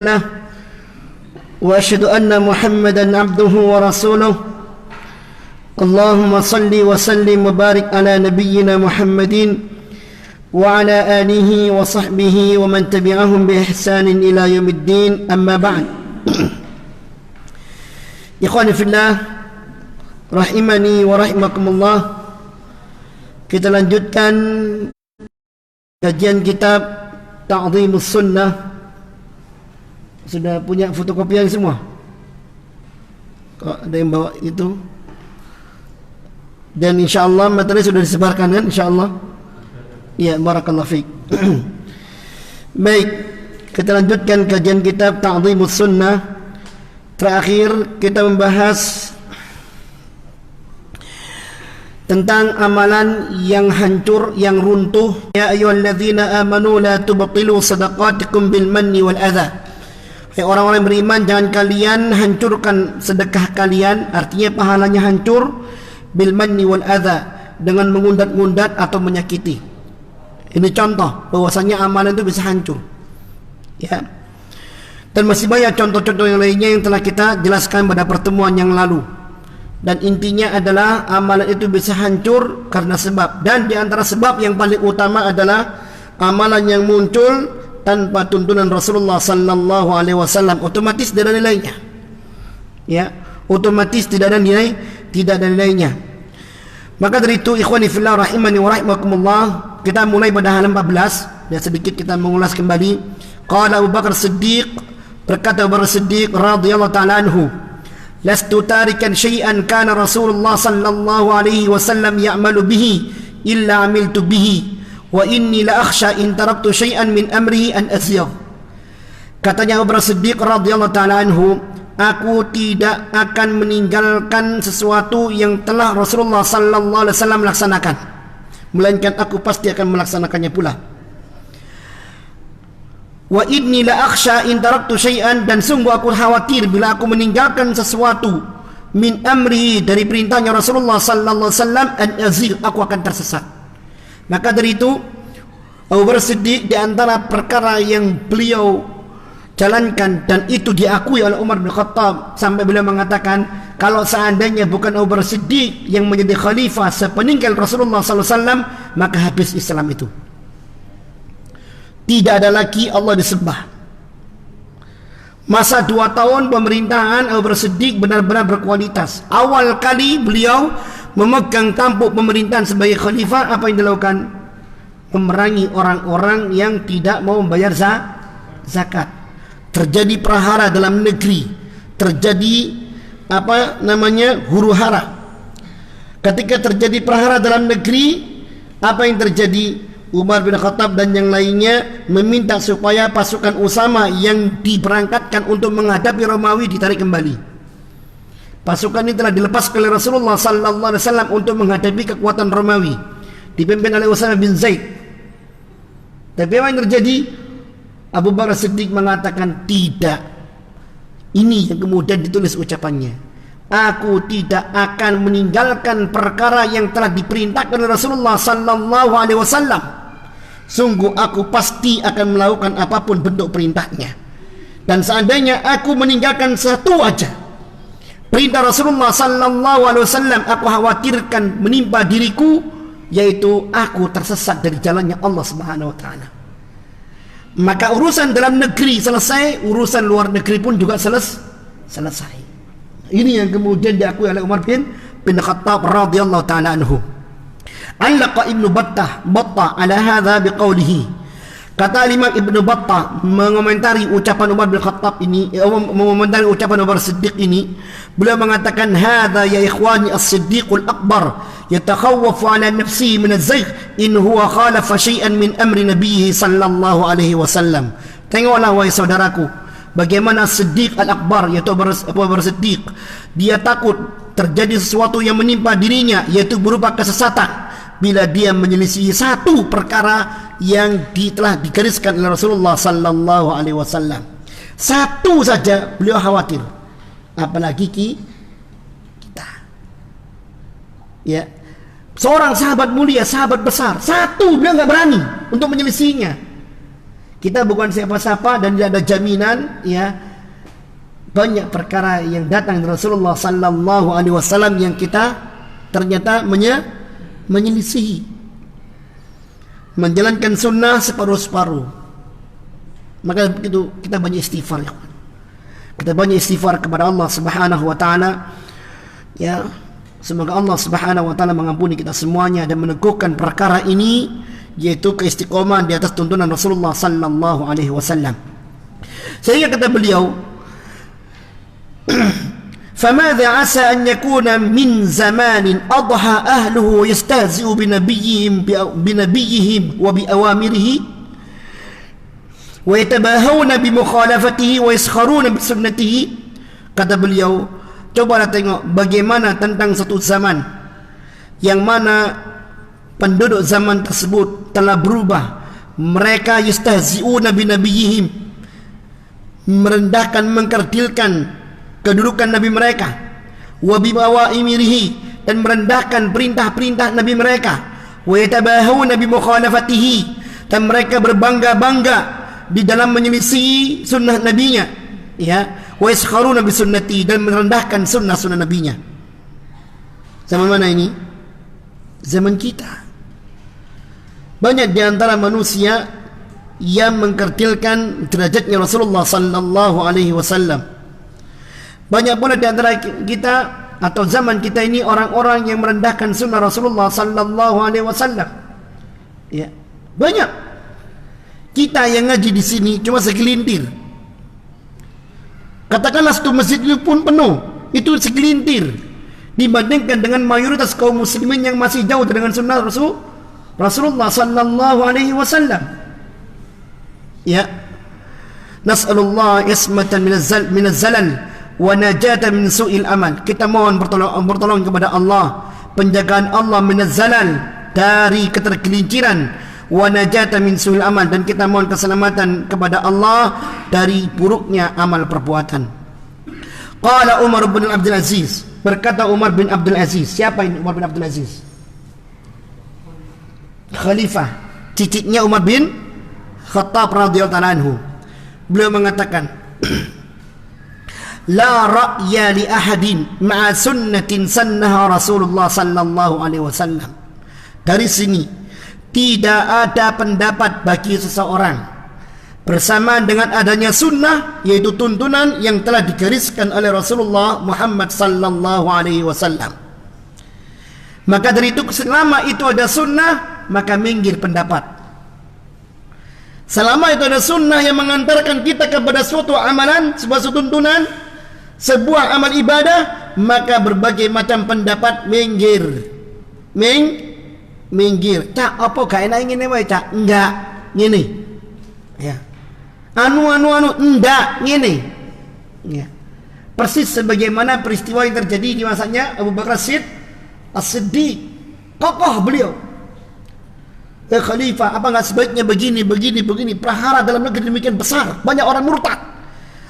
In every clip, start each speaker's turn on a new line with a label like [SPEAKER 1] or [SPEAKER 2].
[SPEAKER 1] له وأشهد أن محمدا عبده ورسوله اللهم صل وسلم وبارك على نبينا محمد وعلى آله وصحبه ومن تبعهم بإحسان إلى يوم الدين أما بعد إخواني في الله rahimani wa rahimakumullah. Kita lanjutkan kajian kitab Ta'dhimus Sunnah. Sudah punya fotokopian semua? Kok ada yang bawa itu? Dan insyaallah materi sudah disebarkan kan insyaallah? Ya, barakallahu fiik. Baik, kita lanjutkan kajian kitab Ta'dhimus Sunnah. Terakhir kita membahas tentang amalan yang hancur, yang runtuh. Ya ayyuhalladzina amanu la tubtilu sadaqatikum bil manni wal adha. Hai orang-orang beriman, jangan kalian hancurkan sedekah kalian, artinya pahalanya hancur, bil manni wal adha, dengan mengundat-undat atau menyakiti. Ini contoh bahwasanya amalan itu bisa hancur. Ya. Dan masih banyak contoh-contoh yang lainnya yang telah kita jelaskan pada pertemuan yang lalu. Dan intinya adalah amalan itu bisa hancur karena sebab. Dan di antara sebab yang paling utama adalah amalan yang muncul tanpa tuntunan Rasulullah sallallahu alaihi wasallam, otomatis tidak ada nilainya. Ya, otomatis tidak ada nilainya. Maka dari itu ikhwani fillah rahimani wa rahimakumullah, kita mulai pada halaman 14 dan sedikit kita mengulas kembali. Qala Abu Bakar Siddiq, berkata Abu Bakar Siddiq radhiyallahu taala anhu, lastu tarikan syai'an kana Rasulullah sallallahu alaihi wasallam ya'malu bihi illa amiltu bihi wa inni la akhsha in taraktu syai'an min amrihi an asyagh. Katanya Abu Bakar Siddiq radhiyallahu taala anhu, aku tidak akan meninggalkan sesuatu yang telah Rasulullah sallallahu alaihi wasallam laksanakan, melainkan aku pasti akan melaksanakannya pula. Wa inni la akhsha in taraktu syai'an, dan sungguh aku khawatir bila aku meninggalkan sesuatu min amri, dari perintahnya Rasulullah sallallahu alaihi wasallam, an azigh, aku akan tersesat. Maka dari itu Abu Bakar Siddiq, di antara perkara yang beliau jalankan dan itu diakui oleh Umar bin Khattab, sampai beliau mengatakan kalau seandainya bukan Abu Bakar Siddiq yang menjadi khalifah sepeninggal Rasulullah sallallahu alaihi wasallam, maka habis Islam itu. Tidak ada lagi Allah disembah. Masa 2 tahun pemerintahan Abu Bakar Siddiq benar-benar berkualitas. Awal kali beliau memegang tampuk pemerintahan sebagai khalifah, apa yang dilakukan? Memerangi orang-orang yang tidak mau membayar zakat. Terjadi prahara dalam negeri, terjadi huru hara. Ketika terjadi prahara dalam negeri, apa yang terjadi? Umar bin Khattab dan yang lainnya meminta supaya pasukan Usama yang diberangkatkan untuk menghadapi Romawi ditarik kembali. Pasukan ini telah dilepas oleh Rasulullah sallallahu alaihi wasallam untuk menghadapi kekuatan Romawi, dipimpin oleh Usama bin Zaid. Tapi apa yang terjadi? Abu Bakar Siddiq mengatakan tidak. Ini yang kemudian ditulis ucapannya, aku tidak akan meninggalkan perkara yang telah diperintahkan oleh Rasulullah sallallahu alaihi wasallam. Sungguh aku pasti akan melakukan apapun bentuk perintahnya. Dan seandainya aku meninggalkan satu aja perintah Rasulullah sallallahu alaihi wasallam, aku khawatirkan menimpa diriku, yaitu aku tersesat dari jalannya Allah Subhanahu wa taala. Maka urusan dalam negeri selesai, urusan luar negeri pun juga selesai. Ini yang kemudian diakui oleh Umar bin Khattab radhiyallahu taala anhu. Allaqa Ibnu Battah ala hadza biqaulihi. Kata Imam Ibnu Battah mengomentari ucapan Umar bin Khattab ini, mengomentari ucapan Umar Siddiq ini, beliau mengatakan, hadza ya ikhwani as-siddiqul akbar yatakhawwafu ala nafsihi min az-zaygh in huwa khalafa syai'an min amri nabiyhi sallallahu alaihi wasallam. Tengoklah wahai saudaraku, bagaimana Siddiq al-Akbar, yaitu Abu Bakar Siddiq, dia takut terjadi sesuatu yang menimpa dirinya, yaitu berupa kesesatan, bila dia menyelisihi satu perkara yang telah digariskan oleh Rasulullah sallallahu alaihi wasallam. Satu saja beliau khawatir, apalagi kita. Ya, seorang sahabat mulia, sahabat besar, satu beliau nggak berani untuk menyelisihinya. Kita bukan siapa-siapa dan tidak ada jaminan, ya. Banyak perkara yang datang dari Rasulullah sallallahu alaihi wasallam yang kita ternyata menyelisihi. Menjalankan sunnah separuh-separuh. Maka begitu kita banyak istighfar, ya. Kita banyak istighfar kepada Allah Subhanahu wa taala. Ya, semoga Allah Subhanahu wa taala mengampuni kita semuanya dan meneguhkan perkara ini, yaitu keistiqomahan di atas tuntunan Rasulullah sallallahu alaihi wasallam. Sehingga kata beliau, فَمَاذَا عَسَى أَنْ يَكُونَ مِنْ زَمَانٍ أَضْحَى أَهْلُهُ يَسْتَهْزِئُ بِنَبِيِّهِمْ وَبِأَوَامِرِهِ وَيَتَبَاهَوْنَ بِمُخَالَفَتِهِ وَيَسْخَرُونَ بِسُنَّتِهِ. Kata beliau, cobalah tengok bagaimana tentang satu zaman yang mana penduduk zaman tersebut telah berubah. Mereka yastahzi'una binabiyihim, merendahkan, mengkerdilkan kedudukan Nabi mereka, wa bimawaimirihi, dan merendahkan perintah-perintah Nabi mereka, wa yatabahuna bimukhalafatihi, dan mereka berbangga-bangga di dalam menyelisih sunnah nabinya, ya, wa yaskharuna bisunnati, dan merendahkan sunnah-sunnah nabinya. Zaman mana ini? Zaman kita. Banyak di antara manusia yang mengkerdilkan derajatnya Rasulullah sallallahu alaihi wasallam. Banyak pula di antara kita atau zaman kita ini orang-orang yang merendahkan sunnah Rasulullah sallallahu alaihi wasallam. Ya, banyak. Kita yang ngaji di sini cuma segelintir. Katakanlah satu masjid itu pun penuh, itu segelintir dibandingkan dengan mayoritas kaum muslimin yang masih jauh dengan sunnah Rasulullah sallallahu alaihi wasallam. Ya. Nas'alullah ismatan minaz zalal wa najata min su'il amal. Kita mohon bertolong kepada Allah, penjagaan Allah minaz zalal, dari ketergelinciran, wa najata min su'il amal, dan kita mohon keselamatan kepada Allah dari buruknya amal perbuatan. Qala Umar bin Abdul Aziz, berkata Umar bin Abdul Aziz. Siapa ini Umar bin Abdul Aziz? Khalifah, cicitnya Umar bin Khattab radhiyallahu anhu. Beliau mengatakan, la ra'ya li ahadin ma'a sunnatin sannaha Rasulullah sallallahu alaihi wasallam. Dari sini tidak ada pendapat bagi seseorang bersamaan dengan adanya sunnah, yaitu tuntunan yang telah digariskan oleh Rasulullah Muhammad sallallahu alaihi wasallam. Maka dari itu, selama itu ada sunnah, maka minggir pendapat. Selama itu ada sunnah yang mengantarkan kita kepada suatu amalan, sebuah tuntunan, sebuah amal ibadah, maka berbagai macam pendapat minggir. Minggir. Cak, apa gak enak ngene wae, Cak? Enggak, ngene. Ya. Anu, enggak, ngene. Ya. Persis sebagaimana peristiwa yang terjadi di masanya Abu Bakar As-Siddiq. Kokoh beliau. Khalifah, apa enggak sebaiknya begini. Prahara dalam negeri demikian besar, banyak orang murtad,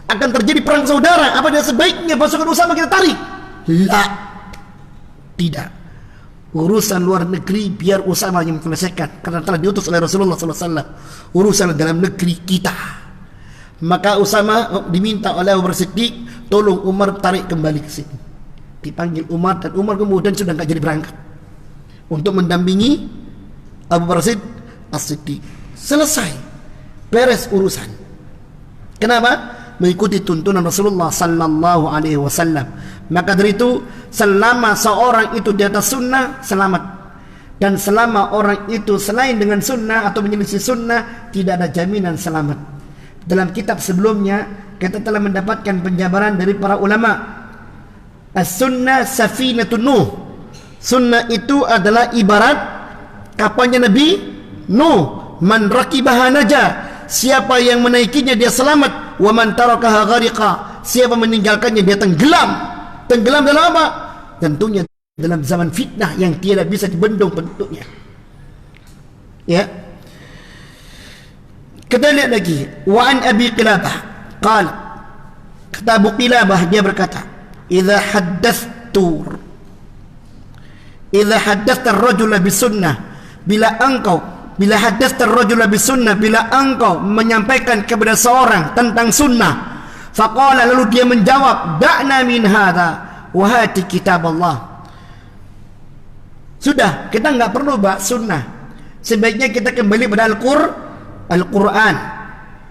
[SPEAKER 1] akan terjadi perang saudara. Apa dia sebaiknya pasukan Usama kita tarik? La, tidak. Urusan luar negeri biar Usama yang menyelesaikan, karena telah diutus oleh Rasulullah SAW. Urusan dalam negeri kita. Maka Usama diminta oleh Abu Bakar Siddiq, tolong Umar tarik kembali ke sini. Dipanggil Umar, dan Umar kemudian sudah enggak jadi berangkat untuk mendampingi Abu Bakar As-Siddiq. Selesai, beres urusan. Kenapa? Mengikuti tuntunan Rasulullah sallallahu alaihi wasallam. Maka dari itu, selama seorang itu di atas sunnah, selamat. Dan selama orang itu selain dengan sunnah atau menyelisih sunnah, tidak ada jaminan selamat. Dalam kitab sebelumnya, kita telah mendapatkan penjabaran dari para ulama. As-sunnah safinatun Nuh. Sunnah itu adalah ibarat kapalnya Nabi Nuh. Man rakibaha naja. Siapa yang menaikinya dia selamat. Wa man tarakaha ghariqa. Siapa meninggalkannya dia tenggelam. Tenggelam dalam apa? Tentunya dalam zaman fitnah yang tidak bisa dibendung penduduknya. Ya. Kita lihat lagi. Wa an Abi Qilabah qala, kata Abu Qilabah, dia berkata, idza haddathta ar-rajula bisunnah, bila engkau bila hadatsar rajula bisunnah, bila engkau menyampaikan kepada seorang tentang sunnah, faqala, lalu dia menjawab, da'na min hadza wa hati kitab Allah. Sudah, kita enggak perlu bahas sunnah, sebaiknya kita kembali pada Al-Quran.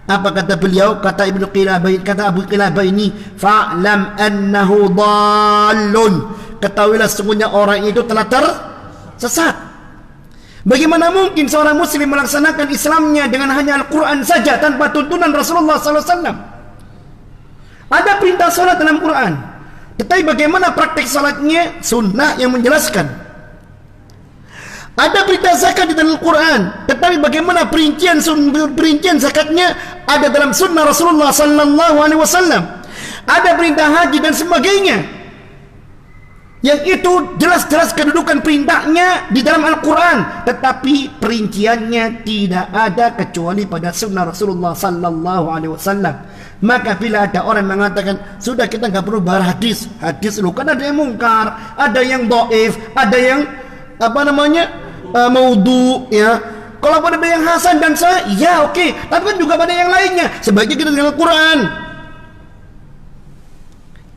[SPEAKER 1] Apa kata beliau? Kata Ibnu Qilabah, kata Abu Qilabah ini, fa'lam annahu dhallun, ketahuilah sesungguhnya orang itu telah tersesat. Bagaimana mungkin seorang muslim melaksanakan Islamnya dengan hanya Al-Quran saja tanpa tuntunan Rasulullah SAW? Ada perintah salat dalam Quran, tetapi bagaimana praktik salatnya? Sunnah yang menjelaskan. Ada perintah zakat di dalam Quran, tetapi bagaimana perincian zakatnya? Ada dalam sunnah Rasulullah sallallahu alaihi wasallam. Ada perintah haji dan sebagainya, yang itu jelas-jelas kedudukan perintahnya di dalam Al-Quran, tetapi perinciannya tidak ada kecuali pada sunnah Rasulullah sallallahu alaihi wasallam. Maka bila ada orang mengatakan, sudah kita nggak perlu bahas hadis lu, kan ada yang mungkar, ada yang dhaif, ada yang maudhu, ya. Kalau ada yang hasan dan sahih, ya oke. Tapi kan juga ada yang lainnya. Sebaiknya kita dengan Al-Quran.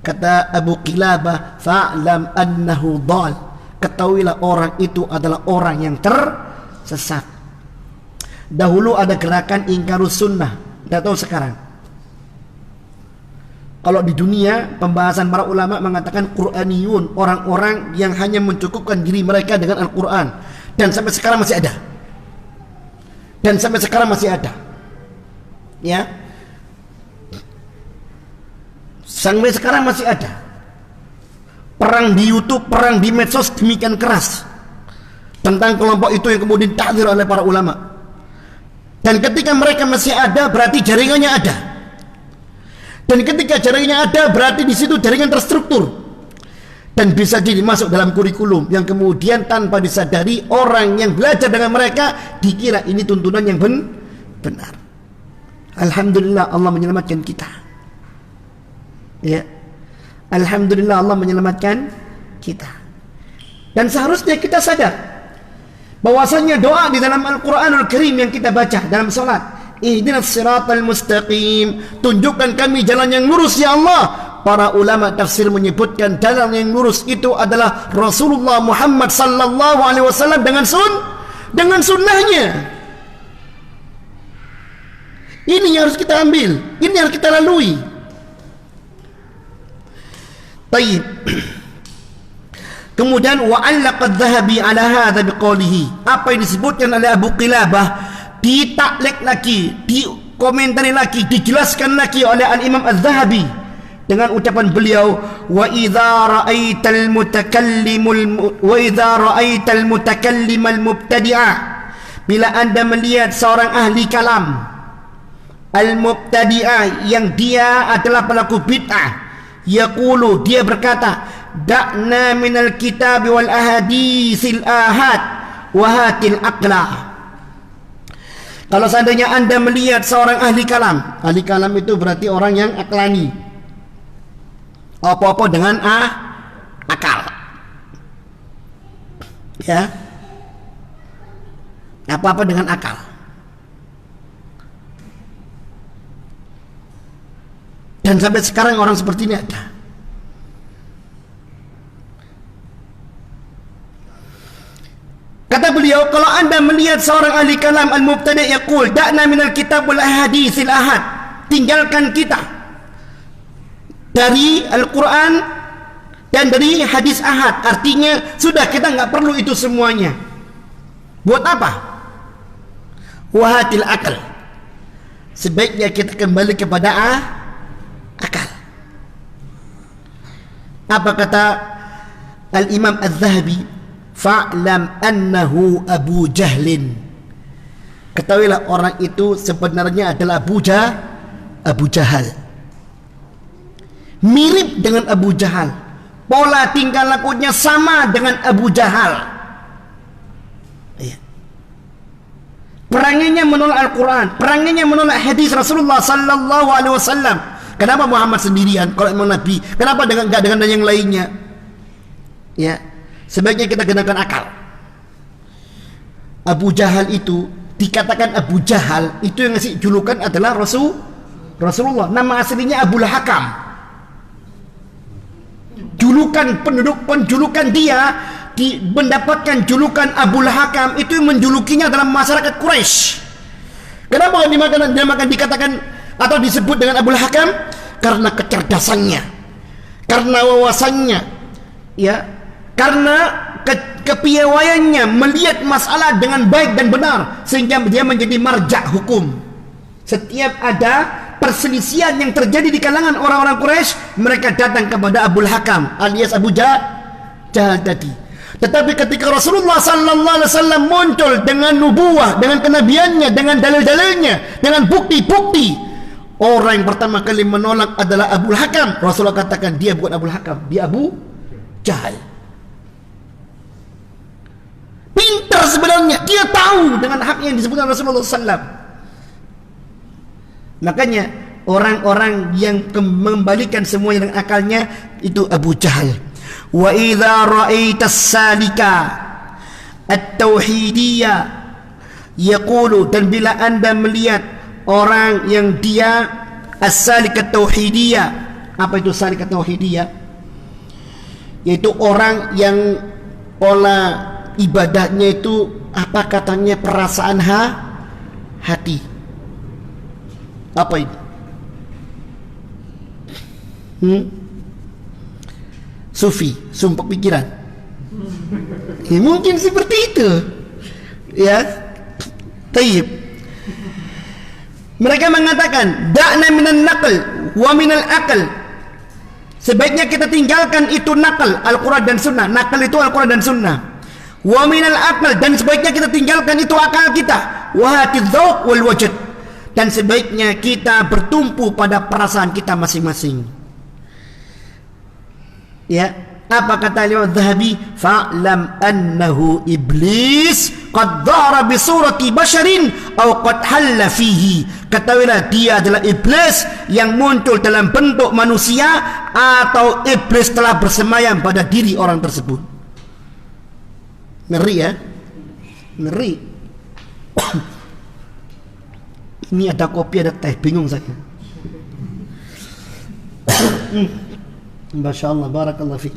[SPEAKER 1] Kata Abu Qilabah, fa'lam annahu dhal, ketahuilah orang itu adalah orang yang tersesat. Dahulu ada gerakan ingkarus sunnah, tidak tahu sekarang. Kalau di dunia, pembahasan para ulama mengatakan Quraniyun, orang-orang yang hanya mencukupkan diri mereka dengan Al-Quran. Dan sampai sekarang masih ada. Ya. Sampai sekarang masih ada. Perang di YouTube, perang di medsos demikian keras tentang kelompok itu yang kemudian takzir oleh para ulama. Dan ketika mereka masih ada, berarti jaringannya ada. Dan ketika jaringannya ada, berarti di situ jaringan terstruktur dan bisa jadi masuk dalam kurikulum yang kemudian tanpa disadari orang yang belajar dengan mereka dikira ini tuntunan yang benar. Alhamdulillah Allah menyelamatkan kita. Ya, alhamdulillah Allah menyelamatkan kita. Dan seharusnya kita sadar bahwasanya doa di dalam Al-Quranul Karim yang kita baca dalam salat, ihdinas siratal mustaqim, tunjukkan kami jalan yang lurus ya Allah. Para ulama tafsir menyebutkan jalan yang lurus itu adalah Rasulullah Muhammad sallallahu alaihi wasallam dengan sunnahnya. Ini yang harus kita ambil, ini yang harus kita lalui. Baik. Kemudian wa'allaqa adh-Dhahabi ala hadha biqaulihi, apa yang disebutkan oleh Abu Qilabah ditaklek lagi, dikomentari lagi, dijelaskan lagi oleh Al-Imam Adh-Dhahabi dengan ucapan beliau, wa idza ra'aital mutakallimal mubtadi'ah, bila anda melihat seorang ahli kalam al-mubtadi'ah yang dia adalah pelaku bid'ah, yaqulu, dia berkata, da'na minal kitab wal ahadisil ahad wa hatil aqla. Kalau seandainya anda melihat seorang ahli kalam itu berarti orang yang aklani, apa-apa dengan akal, ya, apa-apa dengan akal. Dan sampai sekarang orang seperti ini ada. Kata beliau, kalau anda melihat seorang ahli kalam al-mubtadi' yaqul da'na minal kitab wal ahadisil ahad, tinggalkan kita dari Al-Quran dan dari hadis ahad, artinya sudah kita nggak perlu itu semuanya. Buat apa? Wahatil akal, sebaiknya kita kembali kepada akal. Apa kata Al-Imam Adh-Dhahabi? Fa'lam annahu Abu Jahlin, ketahuilah orang itu sebenarnya adalah Abu Jahal. Mirip dengan Abu Jahal, pola tingkah lakunya sama dengan Abu Jahal. Perangannya menolak Al-Quran, perangannya menolak hadis Rasulullah sallallahu alaihi wasallam. Kenapa Muhammad sendirian kalau emang Nabi? Kenapa enggak dengan yang lainnya? Ya, sebaiknya kita gunakan akal. Abu Jahal itu dikatakan Abu Jahal, itu yang ngasih julukan adalah Rasulullah. Nama aslinya Abul Hakam. Penjulukan dia mendapatkan julukan Abul Hakam itu menjulukinya dalam masyarakat Quraisy. Kenapa dinamakan dikatakan atau disebut dengan Abul Hakam? Karena kecerdasannya, karena wawasannya, ya, karena kepiawaiannya melihat masalah dengan baik dan benar, sehingga dia menjadi marja hukum. Setiap ada perselisihan yang terjadi di kalangan orang-orang Quraisy, mereka datang kepada Abul Hakam alias Abu Jahal tadi. Tetapi ketika Rasulullah sallallahu alaihi wasallam muncul dengan nubuwah, dengan kenabiannya, dengan dalil-dalilnya, dengan bukti-bukti, orang yang pertama kali menolak adalah Abul Hakam. Rasulullah katakan dia bukan Abul Hakam, dia Abu Jahal. Pintar sebenarnya, dia tahu dengan hak yang disebutkan Rasulullah sallallahu. Makanya orang-orang yang membalikan semuanya dengan akalnya itu Abu Jahal. Wa idza ra'aita as-salika at-tauhidiyya yaqulu, dan bila anda melihat orang yang dia as-salika at-tauhidiyya. Apa itu salika tauhidiyya? Yaitu orang yang pola ibadahnya itu apa katanya perasaan hati. Apa itu? Sufi, sumpah pikiran. Ya, mungkin seperti itu. Ya. Tayyib. Mereka mengatakan, da'na minan naql wa minal aql. Sebaiknya kita tinggalkan itu nakal, Al-Quran dan Sunnah. Nakal itu Al-Quran dan Sunnah. Wa minal aql, dan sebaiknya kita tinggalkan itu akal kita. Wa hatidz dzauq wal wajd, dan sebaiknya kita bertumpu pada perasaan kita masing-masing. Ya, apa kata Imam Zahabi? Fa'lam annahu iblis qad dhara bi surati basharin aw qad halla fihi. Ketahuilah dia adalah iblis yang muncul dalam bentuk manusia, atau iblis telah bersemayam pada diri orang tersebut. Ngeri ya, ngeri. Ini ada kopi, ada teh, bingung saya. Masya Allah, barakallah fiik.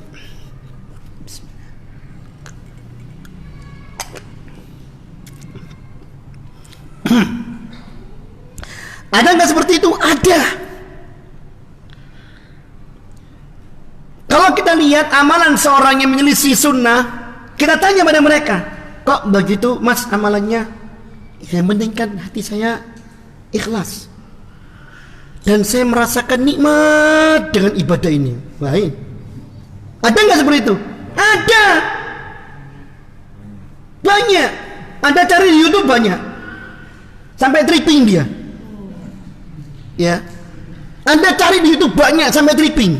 [SPEAKER 1] Ada nggak seperti itu? Ada. Kalau kita lihat amalan seorang yang menyelisih sunnah, kita tanya pada mereka, kok begitu mas amalannya? Yang penting kan hati saya ikhlas, dan saya merasakan nikmat dengan ibadah ini. Baik. Ada nggak seperti itu? Ada. Banyak. Anda cari di YouTube banyak. Sampai tripping dia. Ya. Anda cari di YouTube banyak sampai tripping.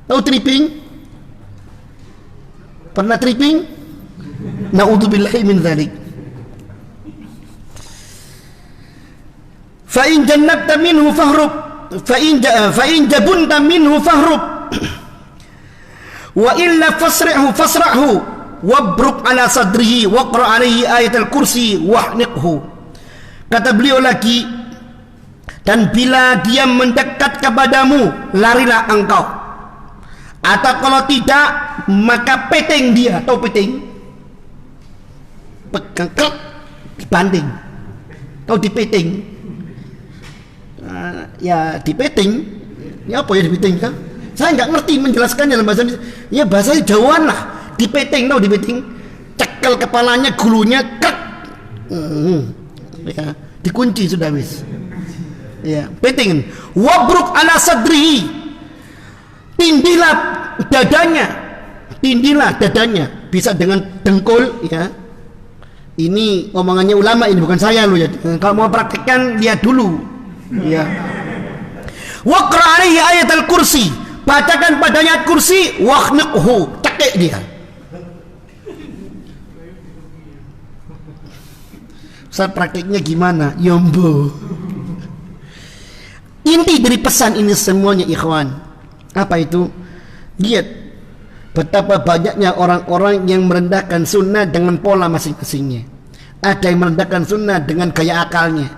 [SPEAKER 1] Tahu tripping? Pernah tripping? Na'udzubillahi min dzalik. Fa in jannabta minhu fahrub, fa in jabunta minhu fahrub, wa illa fasrahu wabruk ala sadrihi waqra alaihi ayatul kursi wahniqhu. Kata beliau lagi, dan bila dia mendekat kepadamu, larilah engkau, atau kalau tidak maka peting dia. Tahu peting? Pegang dibanting. Tahu dipeting? Ya dipeting. Ya apa ya dipeting kan? Saya nggak ngerti menjelaskannya dalam bahasa Indonesia. Ya bahasa Jawaan lah. Dipeting, tahu dipeting? Cekel kepalanya, gulunya, krek. Ya, dikunci sudah wis. Ya, peting. Wabruk ala sadrihi. Tindilah dadanya. Tindilah dadanya. Bisa dengan dengkul, ya. Ini omongannya ulama, ini bukan saya loh ya. Kalau mau praktekkan lihat dulu. Ya. Waqra alaihi ayat al-kursi, bacakan padanya ayat kursi, wahniqhu, cekik dia. Ustaz, prakteknya gimana? Yombo. Inti dari pesan ini semuanya ikhwan, apa itu? Lihat betapa banyaknya orang-orang yang merendahkan sunnah dengan pola masing-masingnya. Ada yang merendahkan sunnah dengan gaya akalnya,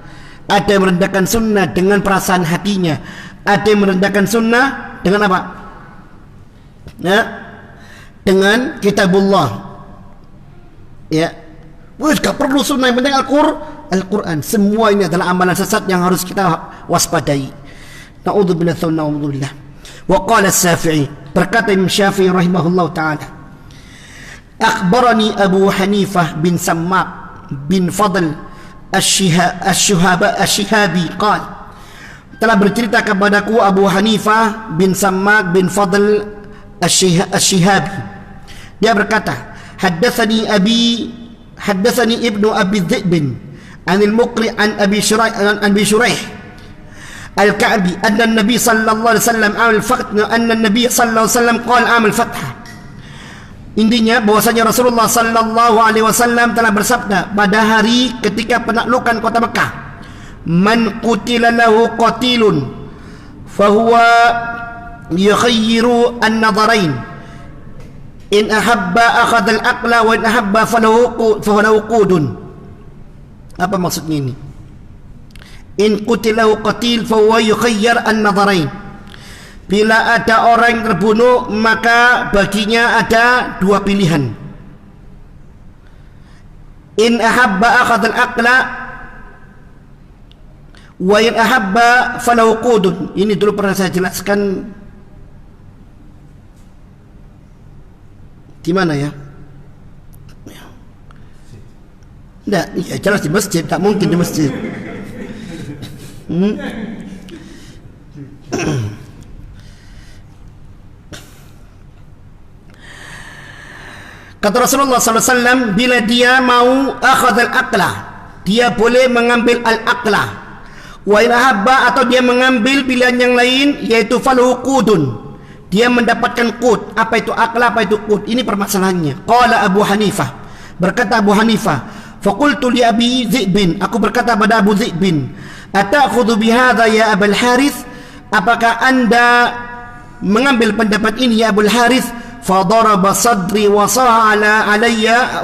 [SPEAKER 1] ada yang merendahkan sunnah dengan perasaan hatinya, ada yang merendahkan sunnah dengan apa? Ya, dengan kitabullah. Ya, wes gak perlu sunnah, yang penting Al-Quran. Semua ini adalah amalan sesat yang harus kita waspadai. Na'udzubillah. Wa qala Syafi'i, berkata Imam Syafi'i rahimahullah ta'ala, akhbarani Abu Hanifah bin Sammak bin Fadl Asy-Syihabi qala, telah bercerita kepadaku Abu Hanifah bin Sammak bin Fadl Asy-Syihabi, dia berkata, haddatsani ibnu Abi Dhi'b anil Muqri an Abi Shuraih al-Ka'bi anna an-nabi sallallahu alaihi wasallam qala amal fath. Intinya bahwasanya Rasulullah sallallahu alaihi wasallam telah bersabda pada hari ketika penaklukan kota Mekah, man qutila lahu qatilun fahuwa yukhayyiru an-nadharain, in ahabba akhadha al-aqla wa in ahabba falahu qudun. Apa maksudnya ini? In qutilahu qatil fahuwa yukhayyar an-nadharain. Bila ada orang yang terbunuh, maka baginya ada dua pilihan. In ahabba akhadha al-aqla wa in ahabba falahu qudun. Ini dulu pernah saya jelaskan di mana ya? Tidak, ya jelas di masjid, tak mungkin di masjid. Kata Rasulullah SAW, bila dia mau akhadh al-aqla, dia boleh mengambil al-aqla. Wa in ahabba, atau dia mengambil pilihan yang lain, yaitu falahu qudun, dia mendapatkan qud. Apa itu aqla, apa itu qud? Ini permasalahannya. Qala Abu Hanifah, berkata Abu Hanifah, faqultu li Abi Dhi'b, aku berkata pada Abu Dhi'b, atakhudhu bihadha ya Abul Harith, apakah anda mengambil pendapat ini ya Abul Harith? Fadaraba sadri wa saha alayya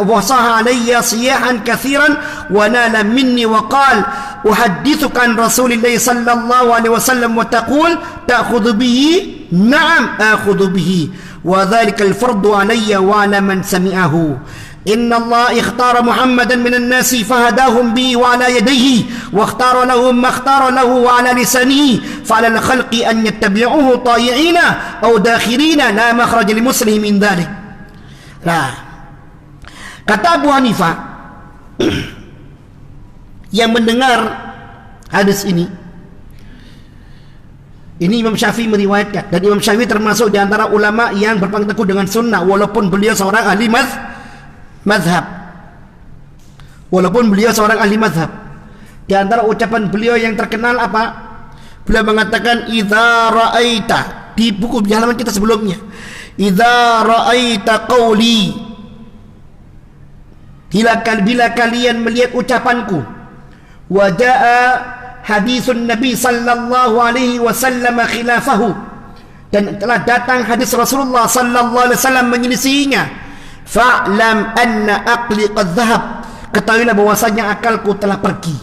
[SPEAKER 1] siyahan kathiran wa nala minni wa qala uhaddithuka an Rasulillah sallallahu alaihi wasallam wa taqul ta'khudhu bihi. Na'am akhudhu bihi wa dhalika al-fardu alayya wa ala man sami'ahu. Inna Allah ikhtara Muhammadan minan nasi fahadahum bi wa ala yadayhi wa ikhtara lahum ma ikhtara lahu wa ala lisanihi fa ala al-khalqi an yattabi'uhu ta'i'ina aw dakhirina la makhraj li muslim min dhalik. Nah, kata Abu Hanifah yang mendengar hadis ini Imam Syafi'i meriwayatkan, dan Imam Syafi'i termasuk di antara ulama yang berpegang teguh dengan sunnah walaupun beliau seorang ahli mazhab. Walaupun beliau seorang ahli mazhab. Di antara ucapan beliau yang terkenal apa? Beliau mengatakan idza ra'aita, di buku di halaman kita sebelumnya, idza ra'aita qauli, bila kalian melihat ucapanku, wa jaa hadisun Nabi sallallahu alaihi wasallam khilafahu, dan telah datang hadis Rasulullah sallallahu alaihi wasallam menyelisihinya, fa'lam anna aqli qad dhahab, ketahuilah bahwasanya akalku telah pergi,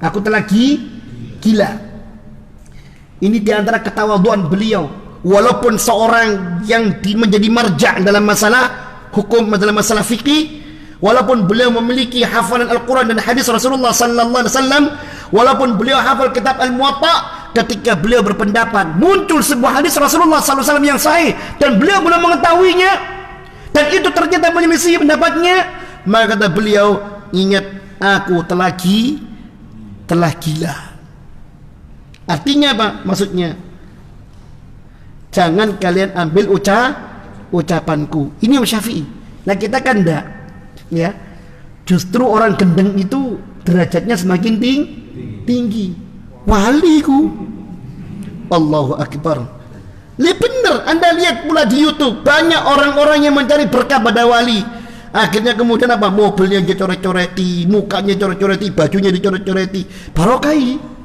[SPEAKER 1] aku telah gila. Ini diantara ketawaduan beliau, walaupun seorang yang menjadi marja' dalam masalah hukum, dalam masalah fikih, walaupun beliau memiliki hafalan Al-Quran dan hadis Rasulullah sallallahu alaihi wasallam, walaupun beliau hafal kitab Al-Muwatta, ketika beliau berpendapat muncul sebuah hadis Rasulullah sallallahu alaihi wasallam yang sahih dan beliau belum mengetahuinya, dan itu ternyata menyelisih pendapatnya, maka kata beliau, ingat, aku telah gila. Artinya apa? Maksudnya, jangan kalian ambil ucapanku. Ini Imam Syafi'i. Nah kita kan enggak, ya. Justru orang gendeng itu derajatnya semakin tinggi. Waliku. Allahu Akbar. Benar, Anda lihat pula di YouTube, banyak orang-orang yang mencari berkah pada wali. Akhirnya kemudian apa? Mobilnya dicoret-coreti, mukanya dicoret-coreti, bajunya dicoret-coreti. Barokai.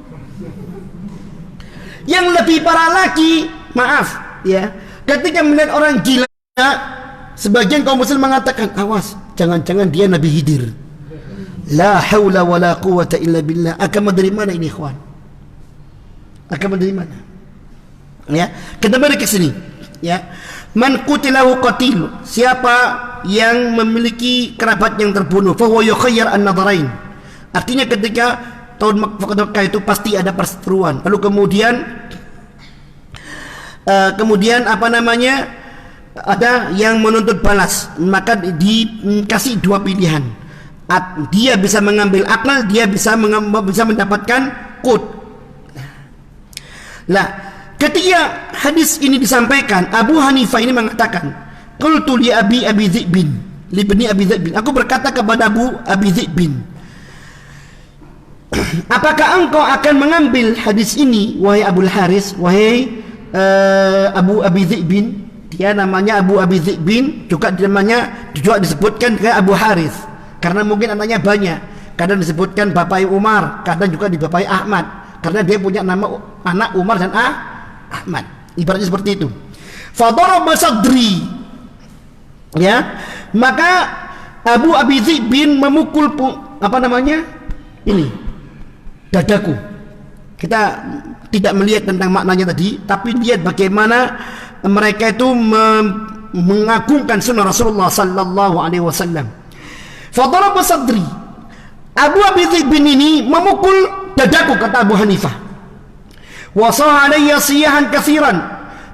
[SPEAKER 1] Yang lebih parah lagi, maaf ya, ketika melihat orang gila, sebagian kaum muslim mengatakan, awas, jangan-jangan dia Nabi Khidir. La haula wala quwwata illa billah. Agama dari mana ini, ikhwan? Agama dari mana? Ya, kita balik ke sini. Ya, man qutilahu qatil, siapa yang memiliki kerabat yang terbunuh, fa huwa yukhayyar an-nadharain. Artinya ketika tahun Mekah itu pasti ada perseteruan. Lalu kemudian apa namanya? Ada yang menuntut balas, maka dikasih dua pilihan. Dia bisa mengambil akal, dia bisa mendapatkan qut. Lah, ketika hadis ini disampaikan, Abu Hanifah ini mengatakan, qultu li abi Dhi'bin, li bani Abi Dhi'bin, aku berkata kepada Abu Abi Dhi'bin, apakah engkau akan mengambil hadis ini, wahai Abul Haris, wahai Abu Abi Dhi'bin? Dia namanya Abu Abi Dhi'bin, juga disebutkan ke Abu Haris, karena mungkin anaknya banyak. Kadang disebutkan bapai Umar, kadang juga dibapai Ahmad, karena dia punya nama anak Umar dan Ahmad. Ibaratnya seperti itu. Fadaraba sadri, ya, maka Abu Abi Dhi'bin memukul ini dadaku. Kita tidak melihat tentang maknanya tadi, tapi lihat bagaimana mereka itu mengagungkan sunnah Rasulullah sallallahu alaihi wasallam. Fadaraba sadri, Abu Abi Dhi'bin ini memukul dadaku, kata Abu Hanifah. Wa saha alayya siyahan katsiran,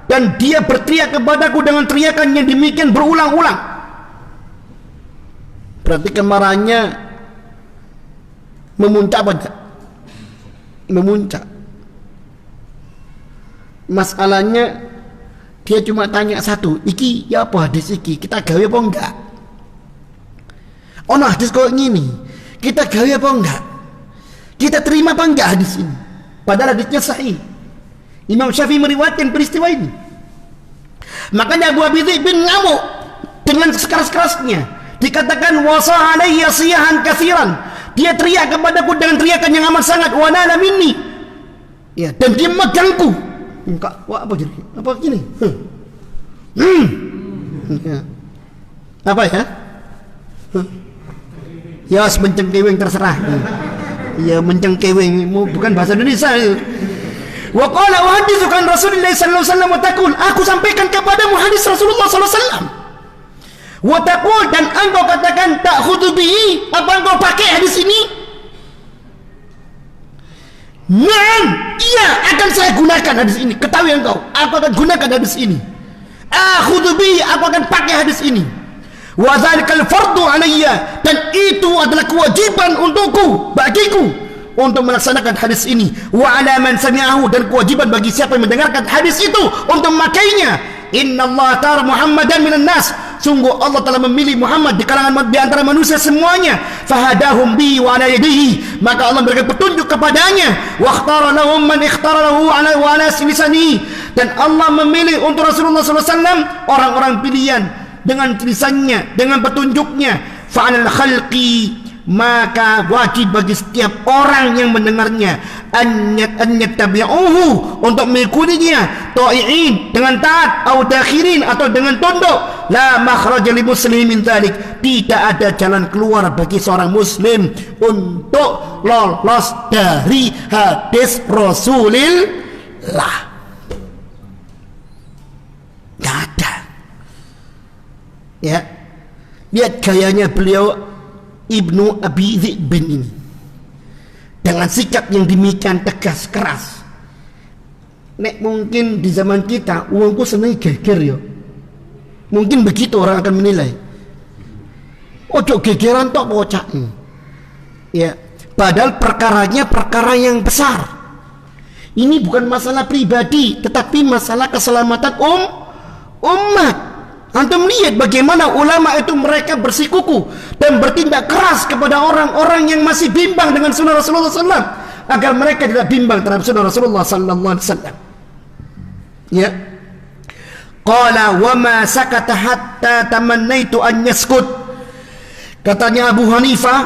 [SPEAKER 1] dan dia berteriak kepadaku dengan teriakan yang demikian berulang-ulang. Berarti kemarahannya memuncak apa enggak? Memuncak. Masalahnya dia cuma tanya satu, iki ya apa hadis iki, kita gawe apa enggak? Oh, nah hadis kok gini, kita gawe apa enggak? Kita terima apa enggak hadis ini? Padahal hadisnya sahih. Imam Syafi'i meriwayatkan peristiwa ini. Makanya Abu Abi Dhi'bin ngamuk dengan sekeras-kerasnya. Dikatakan wasa alayya siyahan katsiran. Dia teriak kepadaku dengan teriakan yang amat sangat, wa nala minni. Ya, dan dia megangku. Enggak, wah apa jadi? Apa gini? Ya. Apa ya? Ya, mencengkeweng terserah. Ya, mencengkeweng, bukan bahasa Indonesia. Wa qala uhadditsukan Rasulullah sallallahu alaihi wasallam wa taqul, aku sampaikan kepadamu hadis Rasulullah sallallahu alaihi wasallam. Wa taqul, dan engkau katakan ta'khudhu bihi, apa engkau pakai hadis ini? Naam, iya, akan saya gunakan hadis ini. Ketahui engkau, aku akan gunakan hadis ini. Akhudhu bihi, aku akan pakai hadis ini. Wa dzalikal fardu alayya, dan itu adalah kewajiban untukku, bagiku, untuk melaksanakan hadis ini. Wa ala man sami'ahu, dan kewajiban bagi siapa yang mendengarkan hadis itu untuk memakainya. Inna Allah ta'ala Muhammadan minan nas, sungguh Allah telah memilih Muhammad di kalangan di antara manusia semuanya. Fahadahum bi wa ala yadihi, maka Allah memberikan petunjuk kepadanya. Wa ikhtara lahum man ikhtara lahu ala wa ala lisanihi, dan Allah memilih untuk Rasulullah SAW orang-orang pilihan dengan lisannya, dengan petunjuknya. Fa'alal khalqi, maka wajib bagi setiap orang yang mendengarnya an yattabi'uhu, untuk mengikutinya, ta'i'in, dengan taat, atau dakhirin, atau dengan tunduk. La makhraja li muslimin dzalik, tidak ada jalan keluar bagi seorang muslim untuk lolos dari hadis Rasulullah. Tidak ada. Ya, lihat gayanya beliau Ibnu Abi Dhi'bin ini, dengan sikap yang demikian tegas, keras. Nek mungkin di zaman kita uangku seneng geger ya, mungkin begitu orang akan menilai. Ojo gegeran tok bocah. Ya, padahal perkaranya perkara yang besar. Ini bukan masalah pribadi, tetapi masalah keselamatan umat. Antum lihat bagaimana ulama itu mereka bersikuku dan bertindak keras kepada orang-orang yang masih bimbang dengan sunnah Rasulullah SAW, agar mereka tidak bimbang terhadap sunnah Rasulullah SAW. Ya, qala wa ma sakata hatta tamannaitu an yaskut, katanya Abu Hanifah,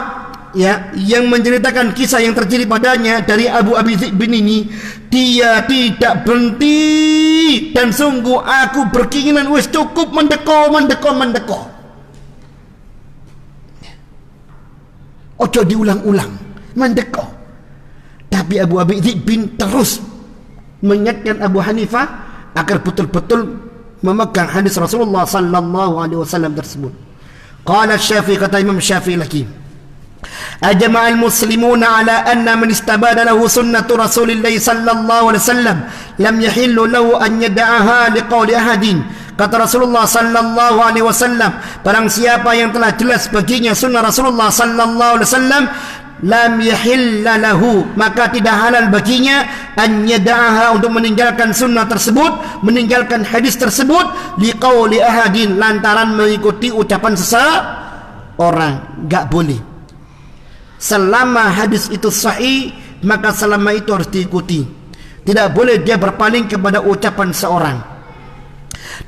[SPEAKER 1] ya, yang menceritakan kisah yang terjadi padanya dari Abu Abi Dhi'bin ini, dia tidak berhenti, dan sungguh aku berkeinginan wis cukup mendeko. Ojo diulang-ulang, mendeko. Tapi Abu Abi bin terus mengingatkan Abu Hanifah agar betul-betul memegang hadis Rasulullah sallallahu alaihi wasallam tersebut. Qala Syafi'i, kata Imam Syafi'i lagi, ajma'al muslimuna ala anna man istabada lahu sunnatu Rasulillah sallallahu alaihi wasallam lam yahillu lahu an yada'aha liqauli ahadin. Kata Rasulullah sallallahu alaihi wasallam, barang siapa yang telah jelas baginya sunnah Rasulullah sallallahu alaihi wasallam, lam yahilla lahu, maka tidak halal baginya an yada'aha, untuk meninggalkan sunnah tersebut, meninggalkan hadis tersebut, liqauli ahadin, lantaran mengikuti ucapan seseorang. Enggak boleh. Selama hadis itu sahih, maka selama itu harus diikuti. Tidak boleh dia berpaling kepada ucapan seorang.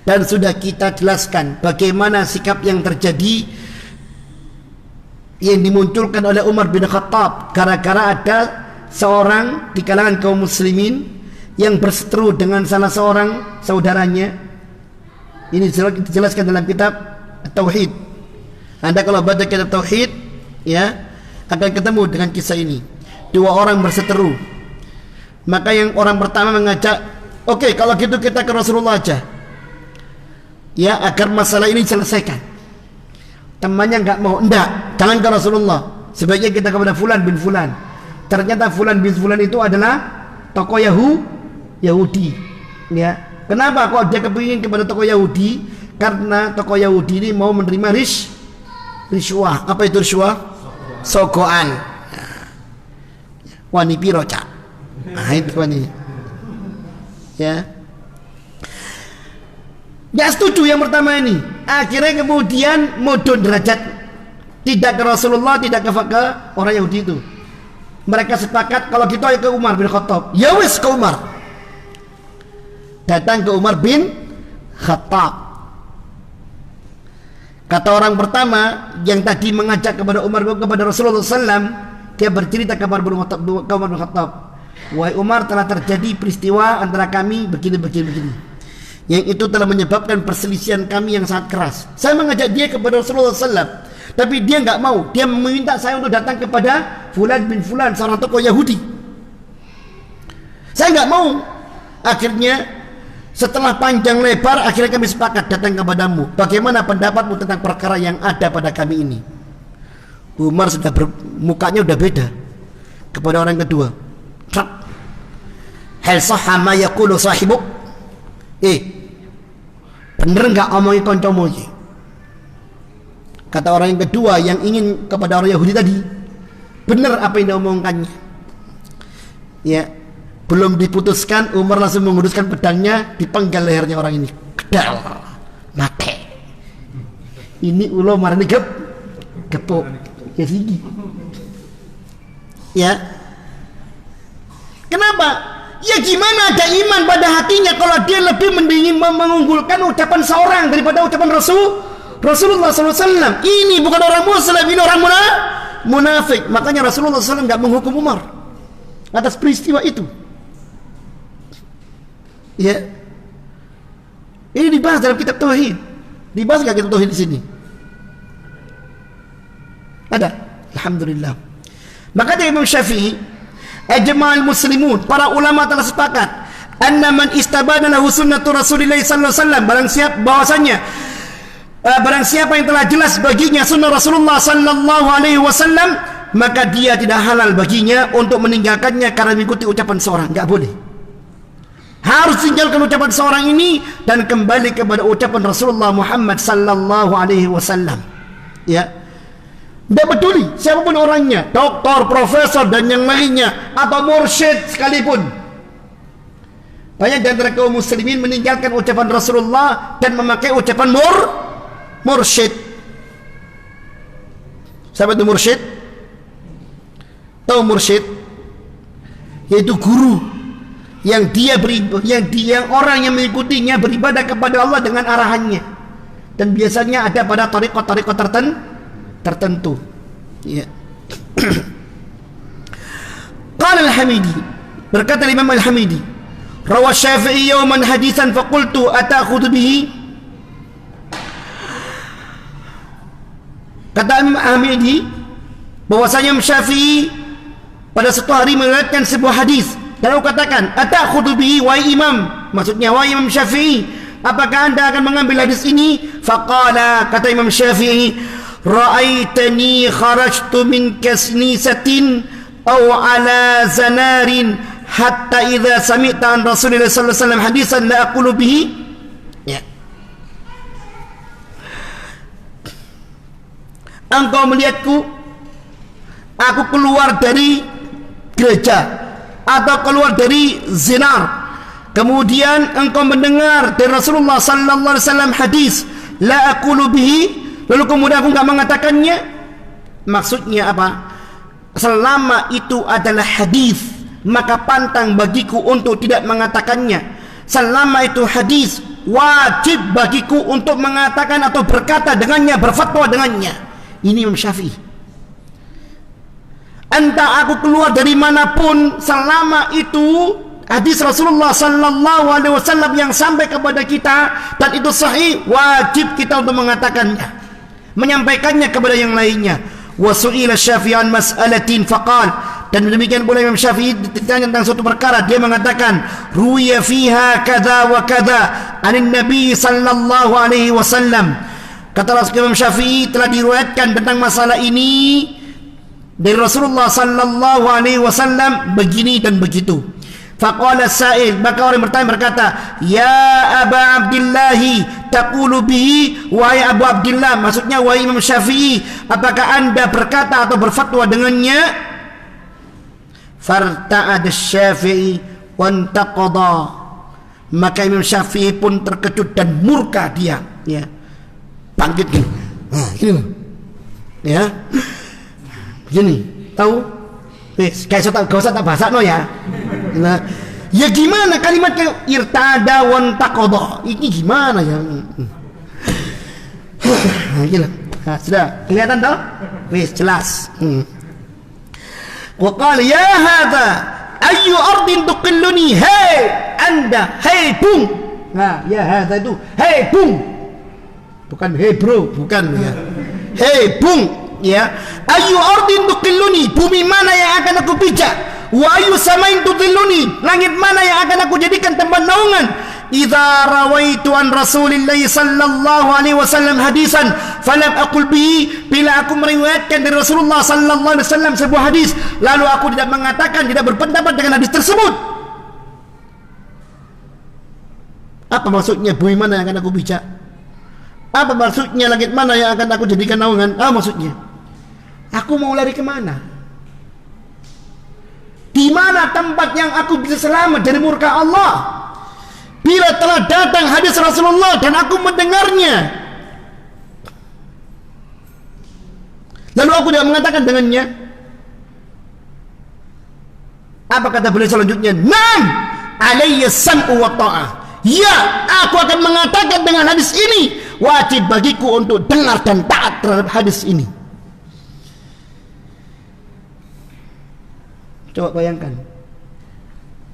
[SPEAKER 1] Dan sudah kita jelaskan bagaimana sikap yang terjadi, yang dimunculkan oleh Umar bin Khattab gara-gara ada seorang di kalangan kaum muslimin yang berseteru dengan salah seorang saudaranya. Ini dijelaskan dalam kitab Tauhid. Anda kalau baca kitab Tauhid, ya, akan ketemu dengan kisah ini. Dua orang berseteru. Maka yang orang pertama mengajak, oke, kalau gitu kita ke Rasulullah aja, ya, agar masalah ini diselesaikan. Temannya enggak mau, enggak, jangan ke Rasulullah, sebaiknya kita kepada Fulan bin Fulan. Ternyata Fulan bin Fulan itu adalah tokoh Yahudi, ya. Kenapa kok dia kepingin kepada tokoh Yahudi? Karena tokoh Yahudi ini mau menerima riswah. Apa itu riswah? Sogoan. Wani piro cak? Nah, itu wani. Ya. Gak setuju yang pertama ini. Akhirnya kemudian mudun derajat, tidak ke Rasulullah, tidak ke orang Yahudi itu. Mereka sepakat kalau gitu ayo ke Umar bin Khattab. Ya wis, ke Umar. Datang ke Umar bin Khattab. Kata orang pertama yang tadi mengajak kepada Rasulullah SAW, dia bercerita kepada Umar bin Khattab, wahai Umar, telah terjadi peristiwa antara kami begini. Yang itu telah menyebabkan perselisihan kami yang sangat keras. Saya mengajak dia kepada Rasulullah SAW, tapi dia enggak mau. Dia meminta saya untuk datang kepada Fulan bin Fulan, seorang tokoh Yahudi. Saya enggak mau. Akhirnya setelah panjang lebar, akhirnya kami sepakat datang kepadamu. Bagaimana pendapatmu tentang perkara yang ada pada kami ini? Umar sudah mukanya sudah beda kepada orang kedua. Hal sahha ma yaqulu sahibuk? Bener enggak omongin koncomu? Kata orang yang kedua yang ingin kepada orang Yahudi tadi, bener apa yang dia omongkannya. Ya, belum diputuskan, Umar langsung menguruskan pedangnya, dipenggal lehernya orang ini. Kedal, mati. Ini ulo marani gepuk, ya sigi. Ya, kenapa? Ya gimana ada iman pada hatinya kalau dia lebih mengunggulkan ucapan seorang daripada ucapan Rasulullah SAW. Ini bukan orang Muslim, ini orang munafik. Makanya Rasulullah SAW nggak menghukum Umar atas peristiwa itu. Ya, ini dibahas dalam kitab Tauhid. Dibahas nggak kitab Tauhid di sini? Ada. Alhamdulillah. Maka dari Imam Syafi'i, ajma'al muslimun, para ulama telah sepakat, anna man istabana lahu sunnatu Rasulillah sallallahu alaihi wasallam, barang siapa yang telah jelas baginya sunnah Rasulullah sallallahu alaihi wasallam, maka dia tidak halal baginya untuk meninggalkannya karena mengikuti ucapan seorang. Enggak boleh. Harus tinggalkan ucapan seorang ini dan kembali kepada ucapan Rasulullah Muhammad sallallahu alaihi wasallam. Ya. Tidak peduli siapapun orangnya, doktor, profesor dan yang lainnya, atau mursyid sekalipun. Banyak di antara kaum muslimin meninggalkan ucapan Rasulullah dan memakai ucapan mursyid. Siapa itu mursyid? Tahu mursyid? Yaitu guru yang orang yang mengikutinya beribadah kepada Allah dengan arahannya. Dan biasanya ada pada tarekat-tarekat tertentu. Ya. Qala Al-Hamidi, berkata Imam Al-Hamidi, rawa Syafi'i yawman hadithan faqultu atakhudhu bihi. Kata Imam Al-Hamidi, bahwasanya Imam Syafi'i pada suatu hari meriwayatkan sebuah hadis. Lalu katakan, "Atakhudhu bihi wa imam?" Maksudnya, wahai Imam Syafi'i, apakah anda akan mengambil hadis ini? Faqala, kata Imam Syafi'i, "Ra'aitani kharajtu min kasnisatin aw ala zanarin hatta idza sami'ta an Rasulullah sallallahu alaihi wasallam hadisan la aqulu bihi." Ya. Engkau melihatku, aku keluar dari gereja atau keluar dari zinar, kemudian engkau mendengar dari Rasulullah sallallahu alaihi wasallam hadis la aqulu bihi, lalu kemudian aku enggak mengatakannya. Maksudnya apa? Selama itu adalah hadis, maka pantang bagiku untuk tidak mengatakannya. Selama itu hadis, wajib bagiku untuk mengatakan atau berkata dengannya, berfatwa dengannya. Ini Imam Syafi'i. Entah aku keluar dari manapun, selama itu hadis Rasulullah sallallahu alaihi wasallam yang sampai kepada kita dan itu sahih, wajib kita untuk mengatakannya, menyampaikannya kepada yang lainnya. Wa su'ila Syafi'i an mas'alatin faqal, dan demikian pula Imam Syafi'i ditanya tentang suatu perkara, dia mengatakan, ruwiya fiha kadza wa kadza anin nabi sallallahu alaihi wasallam. Kata Imam Syafi'i, telah diriwayatkan tentang masalah ini dari Rasulullah sallallahu alaihi wasallam begini dan begitu. Faqala sa'il, maka orang bertanya berkata, "Ya Aba Abdullah, taqulu bihi?" Wahai Abu Abdullah, maksudnya wahai Imam Syafi'i, apakah anda berkata atau berfatwa dengannya? Farta'ad Syafi'i wa antaqada, maka Imam Syafi'i pun terkejut dan murka dia, ya. Bangkit gini. Gini. Ya. Gini, tahu? Kayak gak usah tak bahasa no ya. Nah, ya gimana kalimatnya irtada wan taqada? Ini gimana ya? Gila. Nah, sudah kelihatan toh? Wis jelas. Wa qala ya hadza ayu ardin tuqilluni, hey anda, hey bung. Nah, ya hadza itu, hey bung. Bukan hey bro, bukan ya. Hey bung, ya. Ayu ardin tuqilluni, bumi mana yang akan aku pijak? Wa ayu samain tudilluni, langit mana yang akan aku jadikan tempat naungan? Idza rawaitu an Rasulillah sallallahu alaihi wasallam hadisan falam aqul bihi, bila aku meriwayatkan dari Rasulullah sallallahu alaihi wasallam sebuah hadis lalu aku tidak mengatakan, tidak berpendapat dengan hadis tersebut. Apa maksudnya bumi mana yang akan aku pijak? Apa maksudnya langit mana yang akan aku jadikan naungan? Apa maksudnya? Aku mau lari kemana? Di mana tempat yang aku bisa selamat dari murka Allah? Bila telah datang hadis Rasulullah dan aku mendengarnya, lalu aku tidak mengatakan dengannya, apa kata beliau selanjutnya? Nam alayya sam'u wa ta'ah. Ya, aku akan mengatakan dengan hadis ini, wajib bagiku untuk dengar dan taat terhadap hadis ini. Coba bayangkan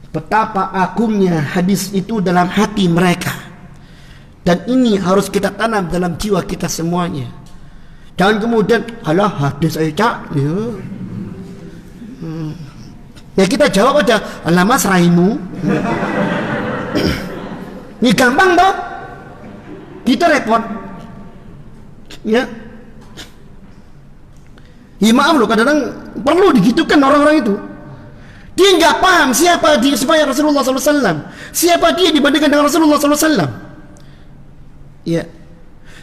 [SPEAKER 1] betapa agungnya hadis itu dalam hati mereka, dan ini harus kita tanam dalam jiwa kita semuanya. Jangan kemudian alah hadis saya cak ya. Ya kita jawab aja, alah mas raimu. Ini gampang toh, kita repot ya. Ya maaf loh, kadang-kadang perlu digitukan orang-orang itu. Dia nggak paham siapa dia supaya Rasulullah SAW, siapa dia dibandingkan dengan Rasulullah SAW. Ya,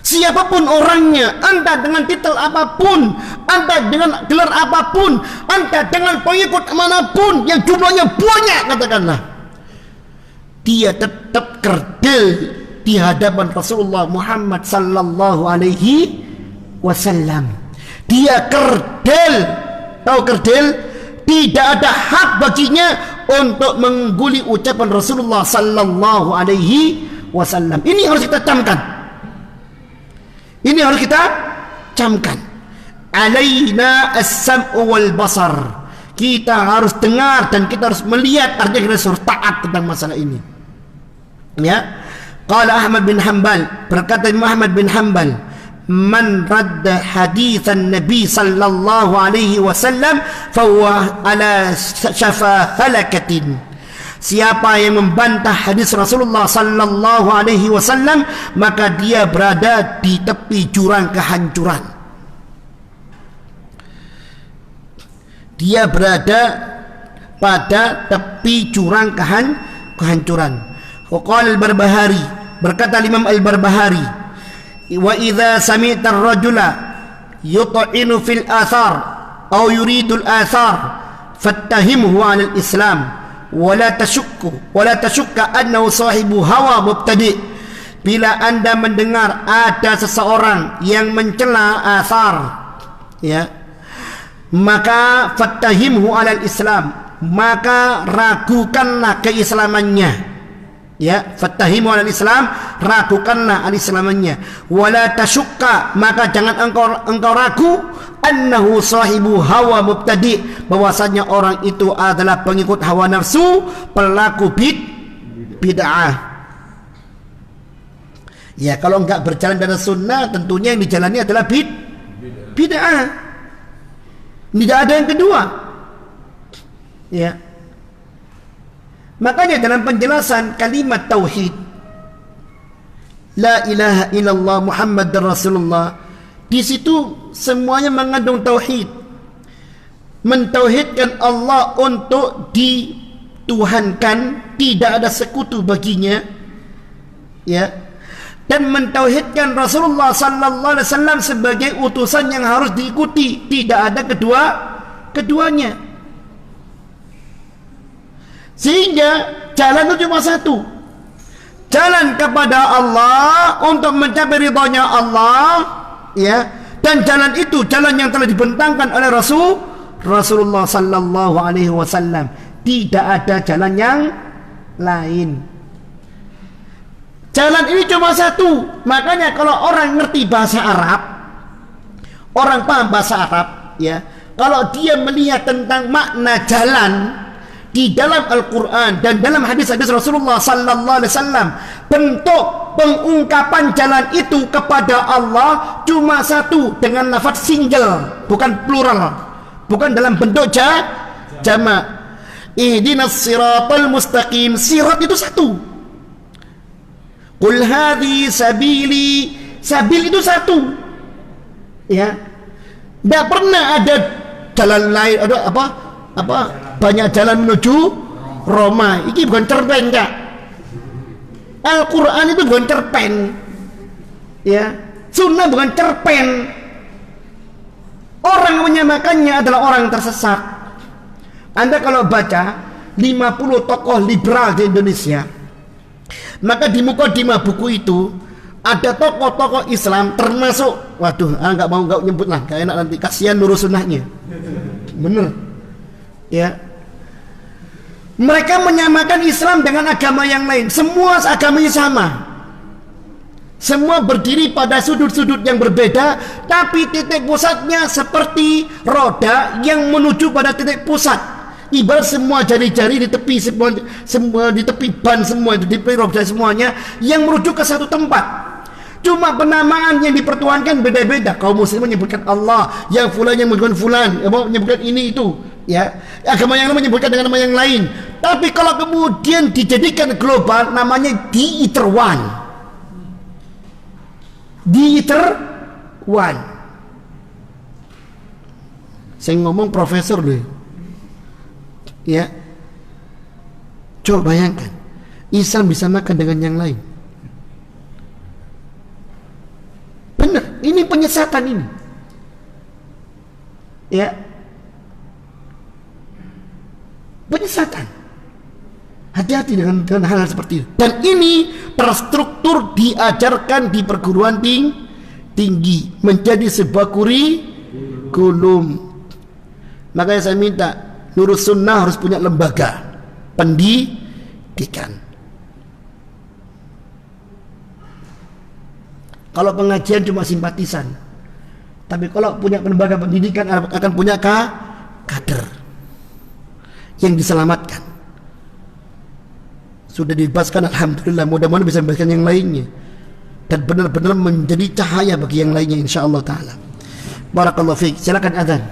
[SPEAKER 1] siapapun orangnya, entah dengan titel apapun, entah dengan gelar apapun, entah dengan pengikut manapun yang jumlahnya banyak, katakanlah, dia tetap kerdil di hadapan Rasulullah Muhammad sallallahu alaihi wasallam. Dia kerdil, tahu kerdil? Tidak ada hak baginya untuk mengguli ucapan Rasulullah sallallahu alaihi wasallam. Ini harus kita camkan. Ini harus kita camkan. Alaina as-sam'u wal basar. Kita harus dengar dan kita harus melihat, artinya kita harus taat tentang masalah ini. Ya. Qala Ahmad bin Hanbal, berkata Imam Ahmad bin Hanbal, man radda hadithan Nabi sallallahu alaihi wasallam fahuwa ala syafa halakatin. Siapa yang membantah hadis Rasulullah sallallahu alaihi wasallam, maka dia berada di tepi jurang kehancuran. Dia berada pada tepi jurang kehancuran. Waqala al-Barbahari, berkata Imam al-Barbahari, wa idza sami'ta ar-rajula yut'inu fil athar aw yuridu al-athar fattahimhu 'ala al-islam wa la tashukka annahu sahibu hawa mubtadi'. Bila anda mendengar ada seseorang yang mencela athar, ya, maka fattahimhu 'ala al-islam, maka ragukanlah keislamannya. Ya, fattahimu al-islam, ragukanlah al-islamannya. Wala tasyukka, maka jangan engkau ragu, annahu sahibu hawa mubtadi', bahwasanya orang itu adalah pengikut hawa nafsu, pelaku bid'ah. Ya, kalau enggak berjalan dari sunnah, tentunya yang dijalani adalah bid'ah. Tidak ada yang kedua. Ya. Makanya dalam penjelasan kalimat tauhid, la ilaha illallah Muhammadar Rasulullah, di situ semuanya mengandung tauhid. Mentauhidkan Allah untuk dituhankan, tidak ada sekutu baginya, ya. Dan mentauhidkan Rasulullah sallallahu alaihi wasallam sebagai utusan yang harus diikuti, tidak ada keduanya. Sehingga jalan itu cuma satu, jalan kepada Allah untuk mencapai ridhonya Allah, ya. Dan jalan itu jalan yang telah dibentangkan oleh Rasulullah sallallahu alaihi wasallam. Tidak ada jalan yang lain. Jalan ini cuma satu. Makanya kalau orang ngerti bahasa Arab, orang paham bahasa Arab, ya, kalau dia melihat tentang makna jalan di dalam Al-Quran dan dalam hadis-hadis Rasulullah sallallahu alaihi wasallam, bentuk pengungkapan jalan itu kepada Allah cuma satu, dengan lafaz single, bukan plural, bukan dalam bentuk jamak. Ihdinas siratal mustaqim, sirat itu satu. Qul hadhi sabili, sabil itu satu. Ya. Tidak pernah ada jalan lain, ada apa banyak jalan menuju Roma. Ini bukan cerpen, Kak. Al-Quran itu bukan cerpen, ya. Sunnah bukan cerpen. Orang menyamakannya adalah orang tersesat. Anda kalau baca 50 tokoh liberal di Indonesia, maka di mukadimah buku itu ada tokoh-tokoh Islam, termasuk, waduh, nggak nyebut lah, gak enak nanti, kasihan Nurul Sunnahnya, bener, ya. Mereka menyamakan Islam dengan agama yang lain. Semua agamanya sama, semua berdiri pada sudut-sudut yang berbeda, tapi titik pusatnya seperti roda yang menuju pada titik pusat. Ibarat semua jari-jari di tepi, semua di tepi ban, semua itu di tepi roda semuanya yang menuju ke satu tempat. Cuma penamaan yang dipertuhankan beda-beda. Kaum muslim menyebutkan Allah, yang fulan yang menyebutkan fulan, menyebutkan ini itu, ya. Agama yang lain menyebutkan dengan nama yang lain. Tapi kalau kemudian dijadikan global, namanya The Ether One. The Ether One. Saya ngomong profesor loh. Ya, coba bayangkan, Islam bisa makan dengan yang lain. Benar, ini penyesatan ini. Ya, penyesatan. Hati-hati dengan hal-hal seperti itu. Dan ini terstruktur diajarkan di perguruan tinggi, menjadi sebuah kurikulum. Makanya saya minta Nurul Sunnah harus punya lembaga pendidikan. Kalau pengajian cuma simpatisan, tapi kalau punya lembaga pendidikan akan punya kader yang diselamatkan. Sudah dibebaskan, alhamdulillah, mudah-mudahan bisa membebaskan yang lainnya. dan benar-benar menjadi cahaya bagi yang lainnya insyaallah taala. Barakallahu fiik. Silakan azan.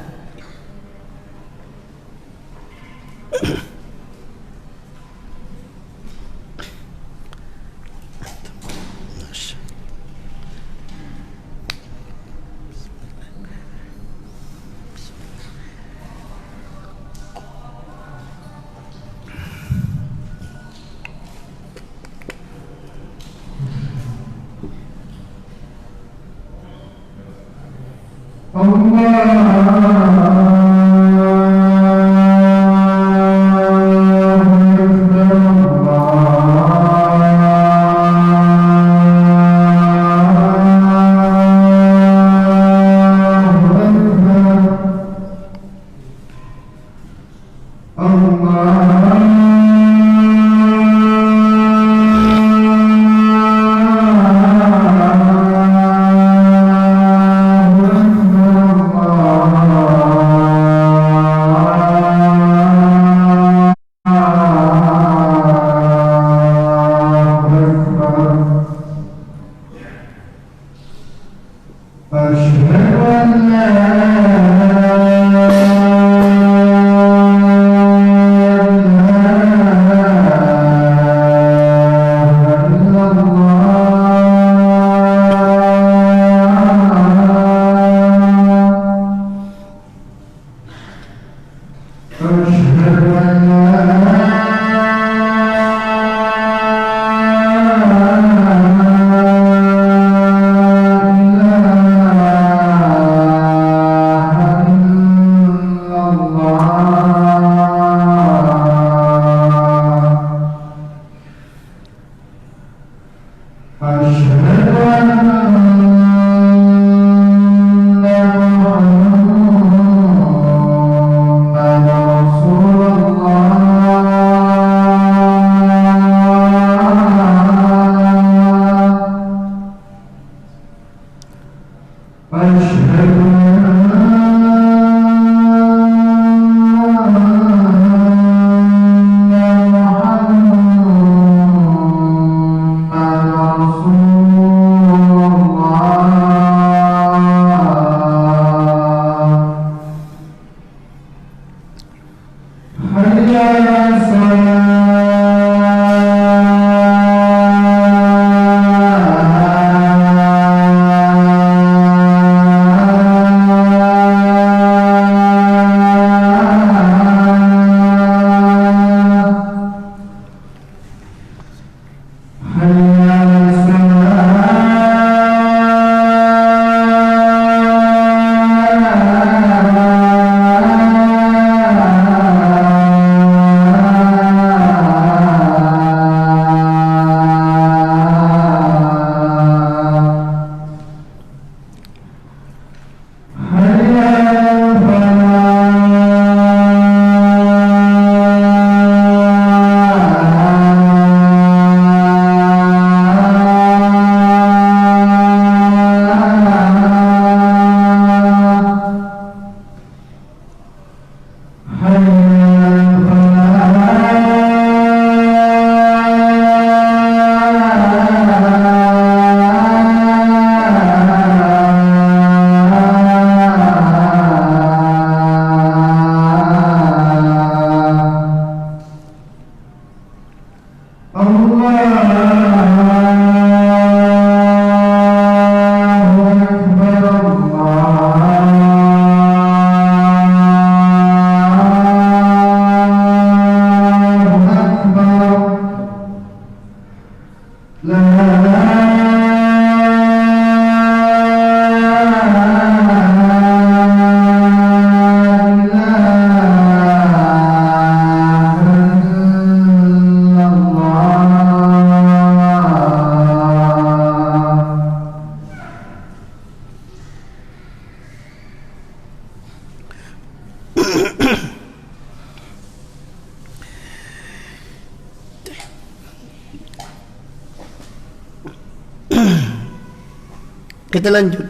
[SPEAKER 1] Kita lanjut.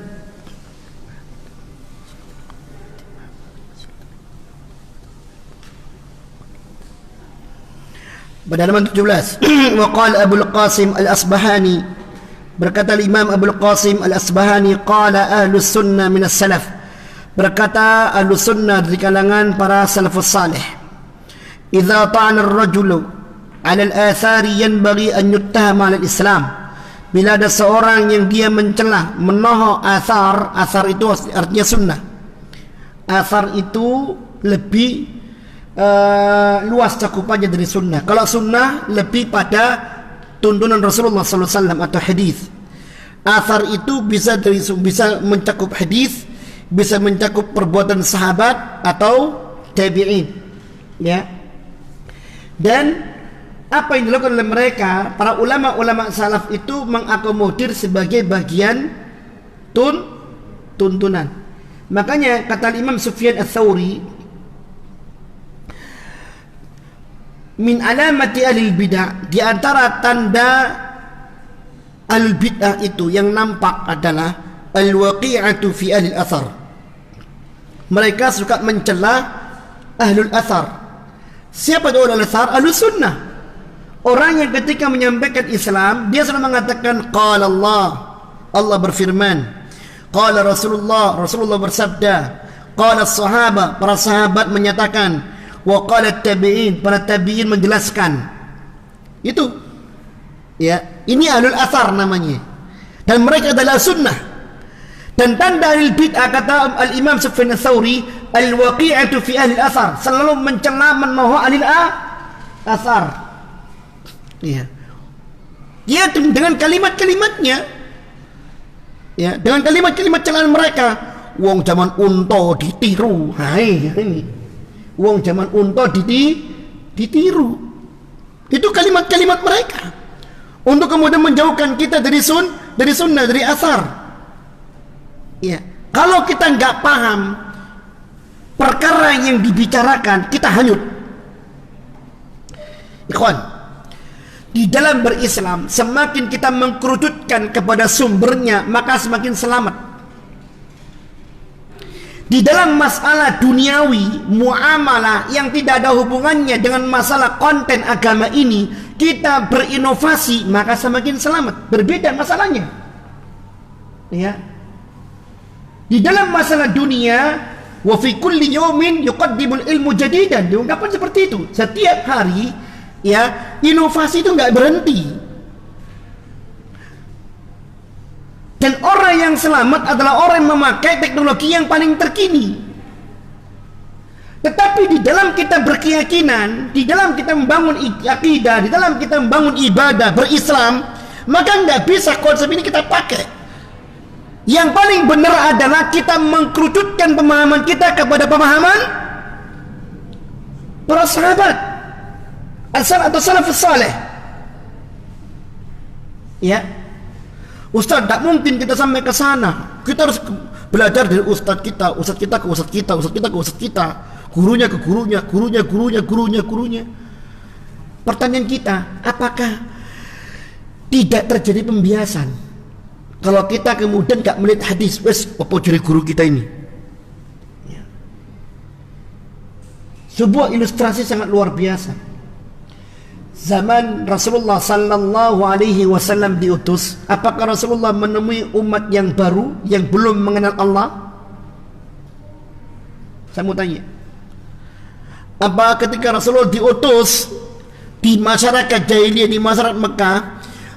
[SPEAKER 1] Pada halaman 17. Wa qala Abu al-Qasim al-Asbahani Berkata Imam Abdul Qasim Al-Asbahani, qala ahlus sunnah minas salaf. Berkata ahlus sunnah dari kalangan para salafus salih, idza ta'ana ar-rajulu 'ala al-athari yanbaghi an yuttahama 'ala al-islam. Bila ada seorang yang dia mencela, menohok athar, athar itu artinya sunnah. Athar itu lebih luas cakupannya dari sunnah. Kalau sunnah lebih pada tuntunan Rasulullah SAW atau hadis. Athar itu bisa mencakup hadis, bisa mencakup perbuatan sahabat atau tabi'in, ya. Dan apa yang dilakukan oleh mereka, para ulama-ulama salaf itu mengakomodir sebagai bagian tuntunan. Makanya kata Imam Sufyan Ats-Tsauri, min alamati ahlil bid'ah, di antara tanda ahlul bid'ah itu yang nampak adalah al-waqi'atu fi ahlil athar. Mereka suka mencela ahlul athar. Siapa itu ahlul athar? Ahlus sunnah. Orang yang ketika menyampaikan Islam, dia selalu mengatakan qala Allah, Allah berfirman, qala Rasulullah, Rasulullah bersabda, qala as-sahaba, para sahabat menyatakan, wa qala tabi'in, para tabi'in menjelaskan. Itu, ya, ini ahlul athar namanya, dan mereka adalah sunnah. Dan tanda ahlul bid'ah, kata al-Imam Sufyan Ats-Tsauri, al-waqi'atu fi ahlil athar, selalu mencela menohok ahlul athar, ya. Dia dengan kalimat-kalimatnya, ya, dengan kalimat-kalimat celaan mereka, wong zaman unta ditiru, hai ini, wong zaman unta ditiru. Itu kalimat-kalimat mereka untuk kemudian menjauhkan kita dari sunnah, dari asar. Ya, kalau kita nggak paham perkara yang dibicarakan, kita hanyut. Ikhwan, di dalam berislam, semakin kita mengkerucutkan kepada sumbernya, maka semakin selamat. Di dalam masalah duniawi, muamalah yang tidak ada hubungannya dengan masalah konten agama ini, kita berinovasi, maka semakin selamat. Berbeda masalahnya, ya. Di dalam masalah dunia, wa fi kulli yawmin yuqaddimul ilmu jadidan, diungkapkan seperti itu. Setiap hari, ya, inovasi itu nggak berhenti. Dan orang yang selamat adalah orang yang memakai teknologi yang paling terkini. Tetapi di dalam kita berkeyakinan, di dalam kita membangun akidah, di dalam kita membangun ibadah, berislam, maka nggak bisa konsep ini kita pakai. Yang paling benar adalah kita mengkerucutkan pemahaman kita kepada pemahaman para sahabat atau salafus saleh. Ya, Ustaz, tak mungkin kita sampai ke sana. Kita harus belajar dari ustaz kita, ustaz kita ke ustaz kita, ustaz kita ke ustaz kita, gurunya ke gurunya, gurunya. Pertanyaan kita, apakah tidak terjadi pembiasan? Kalau kita kemudian gak melihat hadis, wes apa jadi guru kita ini? Ya. Sebuah ilustrasi sangat luar biasa. Zaman Rasulullah sallallahu alaihi wasallam diutus, apakah Rasulullah menemui umat yang baru yang belum mengenal Allah? Saya mau tanya. Apa ketika Rasulullah diutus di masyarakat jahiliyah, di masyarakat Mekah,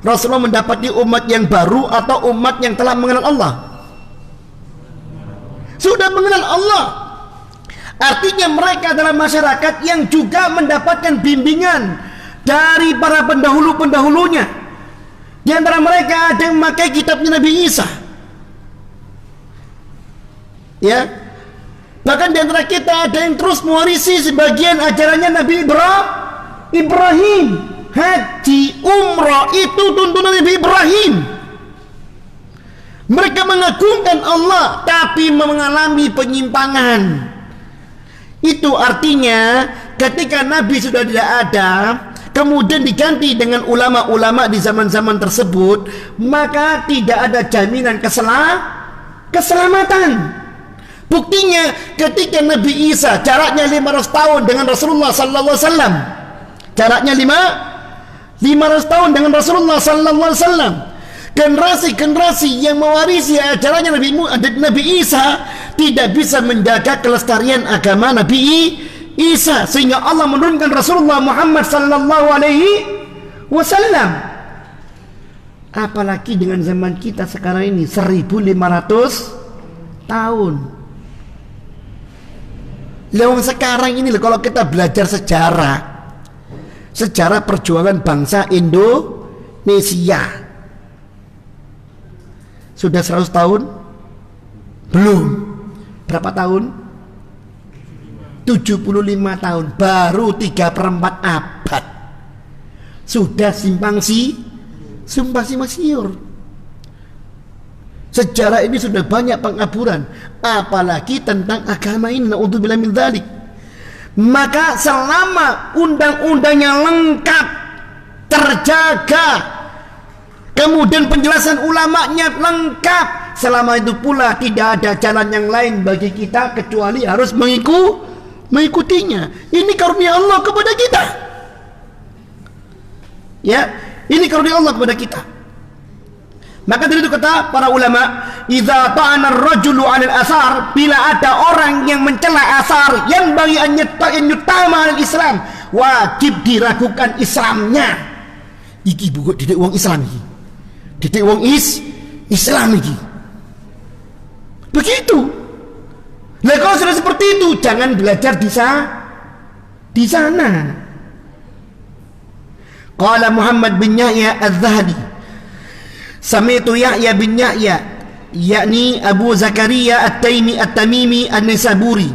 [SPEAKER 1] Rasulullah mendapati umat yang baru atau umat yang telah mengenal Allah? Sudah mengenal Allah. Artinya mereka adalah masyarakat yang juga mendapatkan bimbingan dari para pendahulu-pendahulunya. Di antara mereka ada yang memakai kitabnya Nabi Isa, ya. Bahkan di antara kita ada yang terus mewarisi sebagian ajarannya Nabi Ibrahim. Haji, umrah itu tuntunan Nabi Ibrahim. Mereka mengagungkan Allah tapi mengalami penyimpangan. Itu artinya ketika Nabi sudah tidak ada, kemudian diganti dengan ulama-ulama di zaman-zaman tersebut, maka tidak ada jaminan keselamatan. Buktinya ketika Nabi Isa jaraknya 500 tahun dengan Rasulullah sallallahu alaihi wasallam. Jaraknya 500 tahun dengan Rasulullah sallallahu alaihi wasallam. generasi-generasi yang mewarisi ajarannya Nabi Isa tidak bisa menjaga kelestarian agama Nabi Isa, sehingga Allah menurunkan Rasulullah Muhammad sallallahu alaihi wasallam. Apalagi dengan zaman kita sekarang ini 1500 tahun. Lewat sekarang ini loh, kalau kita belajar sejarah perjuangan bangsa Indonesia, sudah 100 tahun? Belum. Berapa tahun? 75 tahun. Baru 3/4 abad. Sudah simpang siur. Sejarah ini sudah banyak pengaburan, apalagi tentang agama ini. Na'udzubillah min dzalik. Maka selama undang-undangnya lengkap, terjaga, kemudian penjelasan ulamanya lengkap, selama itu pula tidak ada jalan yang lain bagi kita kecuali harus mengikutinya. Ini karunia Allah kepada kita. Ya, ini karunia Allah kepada kita. Maka dari itu kata para ulama, idza ta'ana ar-rajulu 'alal athar, bila ada orang yang mencela asar, yang bagi an yutama al-Islam, wajib diragukan Islamnya. Iki buku didik wong Islam iki. Didik wong Islam iki. Begitu. Nah, kalau sudah seperti itu, jangan belajar di sana. Qala Muhammad bin Yahya Az-Zahabi, sami'tu Yahya bin Yahya, yakni Abu Zakaria At-Tamimi An-Naisaburi,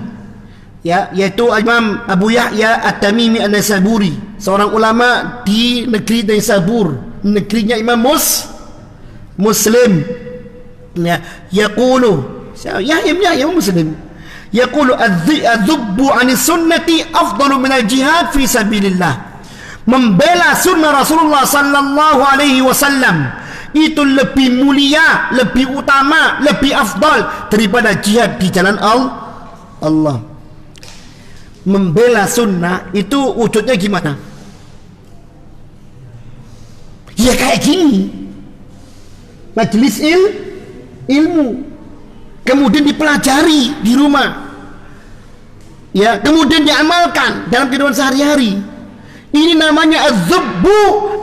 [SPEAKER 1] ya, yaitu Imam Abu Yahya At-Tamimi An-Naisaburi, seorang ulama di negeri Naisabur, negerinya Imam Muslim. Ya, yaqulu Yahya bin Yahya Muslim, yaqulu adz-dzubbu 'anis sunnati afdalu min al-jihad fi sabilillah. Membela sunnah Rasulullah sallallahu alaihi wasallam itu lebih mulia, lebih utama, lebih afdal daripada jihad di jalan Allah. Membela sunnah itu wujudnya gimana? Ya kayak gini, majelis ilmu, kemudian dipelajari di rumah, ya, kemudian diamalkan dalam kehidupan sehari-hari. Ini namanya az-zubbu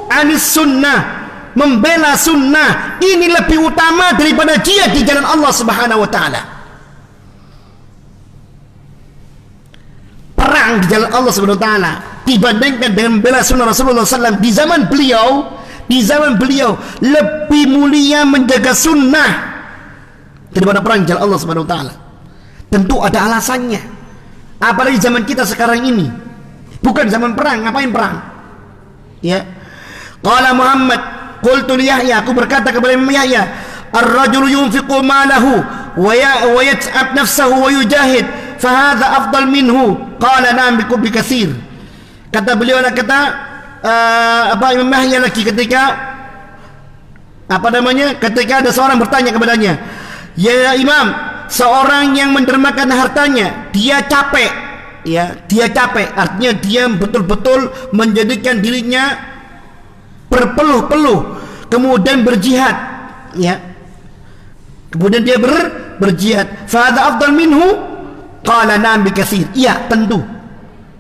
[SPEAKER 1] anis sunnah. Membela sunnah ini lebih utama daripada jihad di jalan Allah Subhanahu wa ta'ala. Perang di jalan Allah Subhanahu wa ta'ala dibandingkan dengan membela sunnah Rasulullah SAW di zaman beliau lebih mulia menjaga sunnah daripada perang di jalan Allah Subhanahu wa ta'ala. Tentu ada alasannya. Apalagi zaman kita sekarang ini bukan zaman perang. Ngapain perang? Ya. Qala Muhammad, qultu li Yahya, aku berkata kepada Imam Yahya, ar-rajulu yunfiqu malahu wa yat'ab nafsahu wa yujahid, fa hadha afdal minhu. Qala na'am bi katsir. Kata beliau, Imam Yahya lagi ketika ketika ada seorang bertanya kepadanya, ya Imam, seorang yang mendermakan hartanya, dia capek, artinya dia betul-betul menjadikan dirinya berpeluh-peluh, kemudian berjihad, ya, kemudian dia berjihad, fa hadza afdal minhu. Qala na'am bi katsir. Iya, tentu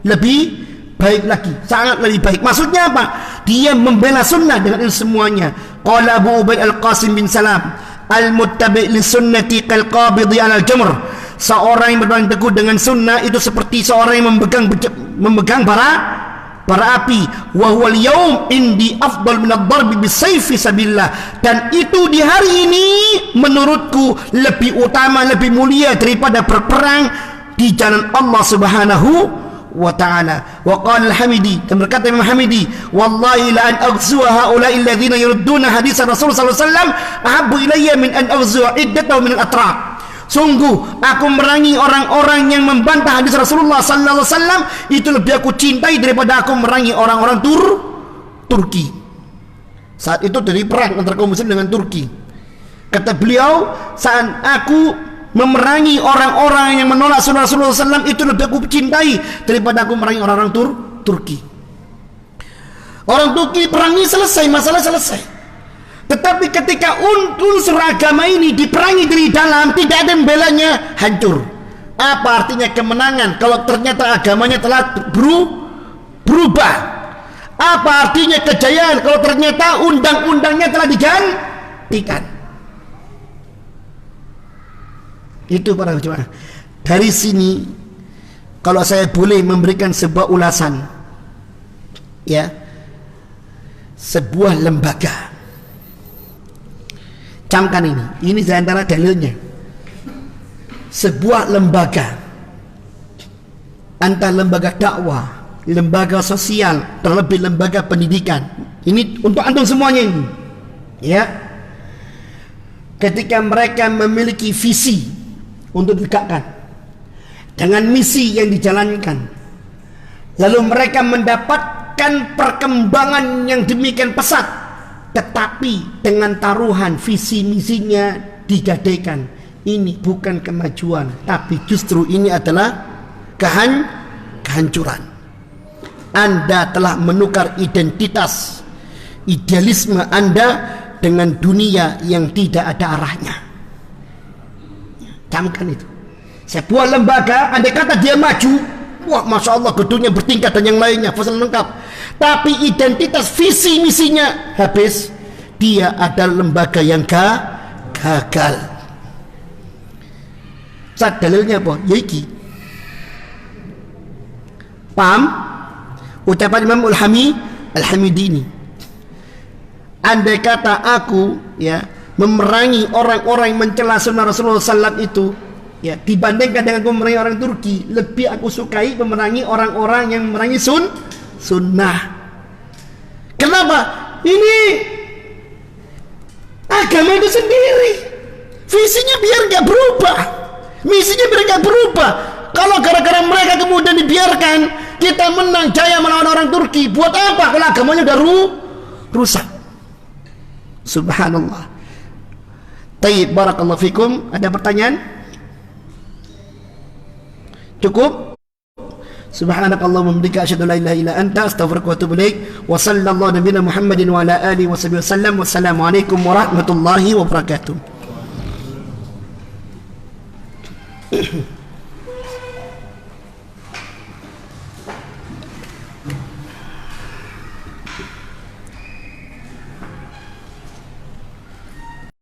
[SPEAKER 1] lebih baik lagi, sangat lebih baik. Maksudnya apa? Dia membela sunnah dengan itu semuanya. Qala Abu Ubaid Al-Qasim bin Salam, al-muttabi' li sunnati kal qabidi 'ala al-jamr. Seorang yang berpegang teguh dengan sunnah itu seperti seorang yang memegang bara api. Wa huwal yaum indi afdal min ad-darbi bisayfi sabilillah. Dan itu di hari ini menurutku lebih utama, lebih mulia daripada berperang di jalan Allah Subhanahu wa ta'ala. Wa qala al-Hamidi, dan berkata Imam Hamidi, wallahi la an aghzuwa haula'i alladhina yurudduna hadis Rasul sallallahu alaihi wasallam ahabbu ilayya min an aghzuwa iddatahu min al-atraq. Sungguh aku merangi orang-orang yang membantah hadis Rasulullah sallallahu alaihi wasallam itu lebih aku cintai daripada aku merangi orang-orang Turki. Saat itu dari perang antara kaum muslim dengan Turki. Kata beliau, saat aku memerangi orang-orang yang menolak sunnah Rasulullah SAW itu lebih aku cintai daripada aku merangi orang-orang Turki. Orang Turki perangi selesai, masalah selesai. Tetapi ketika unsur agama ini diperangi dari dalam, tidak ada yang belanya, hancur. Apa artinya kemenangan kalau ternyata agamanya telah berubah? Apa artinya kejayaan kalau ternyata undang-undangnya telah digantikan? Itu para jemaah. Dari sini, kalau saya boleh memberikan sebuah ulasan, ya, sebuah lembaga. Camkan ini di antara dalilnya. Sebuah lembaga, antara lembaga dakwah, lembaga sosial, terlebih lembaga pendidikan. Ini untuk antum semuanya ini, ya. Ketika mereka memiliki visi untuk ditegakkan dengan misi yang dijalankan, lalu mereka mendapatkan perkembangan yang demikian pesat, tetapi dengan taruhan visi misinya digadaikan, ini bukan kemajuan, tapi justru ini adalah kehancuran. Anda telah menukar identitas idealisme Anda dengan dunia yang tidak ada arahnya. Camkan itu. Sebuah lembaga, andai kata dia maju, wah masya Allah gedungnya bertingkat dan yang lainnya, fasal lengkap. Tapi identitas visi misinya habis, dia adalah lembaga yang gagal. Saat dalilnya apa? Yaiki. Paham? Ucapan Imam Al-Hamidi ini. Andai kata aku, ya, memerangi orang-orang yang mencela sunnah Rasulullah SAW itu, ya, dibandingkan dengan aku memerangi orang Turki, lebih aku sukai memerangi orang-orang yang memerangi sunnah. Kenapa? Ini agama itu sendiri, visinya biar gak berubah, misinya biar gak berubah. Kalau gara-gara mereka kemudian dibiarkan kita menang jaya melawan orang Turki, buat apa kalau agamanya udah rusak? Subhanallah. Tayyib, barakallahu fikum. Ada pertanyaan? Cukup? Subhanakallahumma wa bihamdika asyhadu an la ilaha illa anta astaghfiruka wa atubu ilaik. Wa sallallahu nabiyana Muhammadin wa ala alihi wasallam. Wassalamualaikum warahmatullahi wabarakatuh.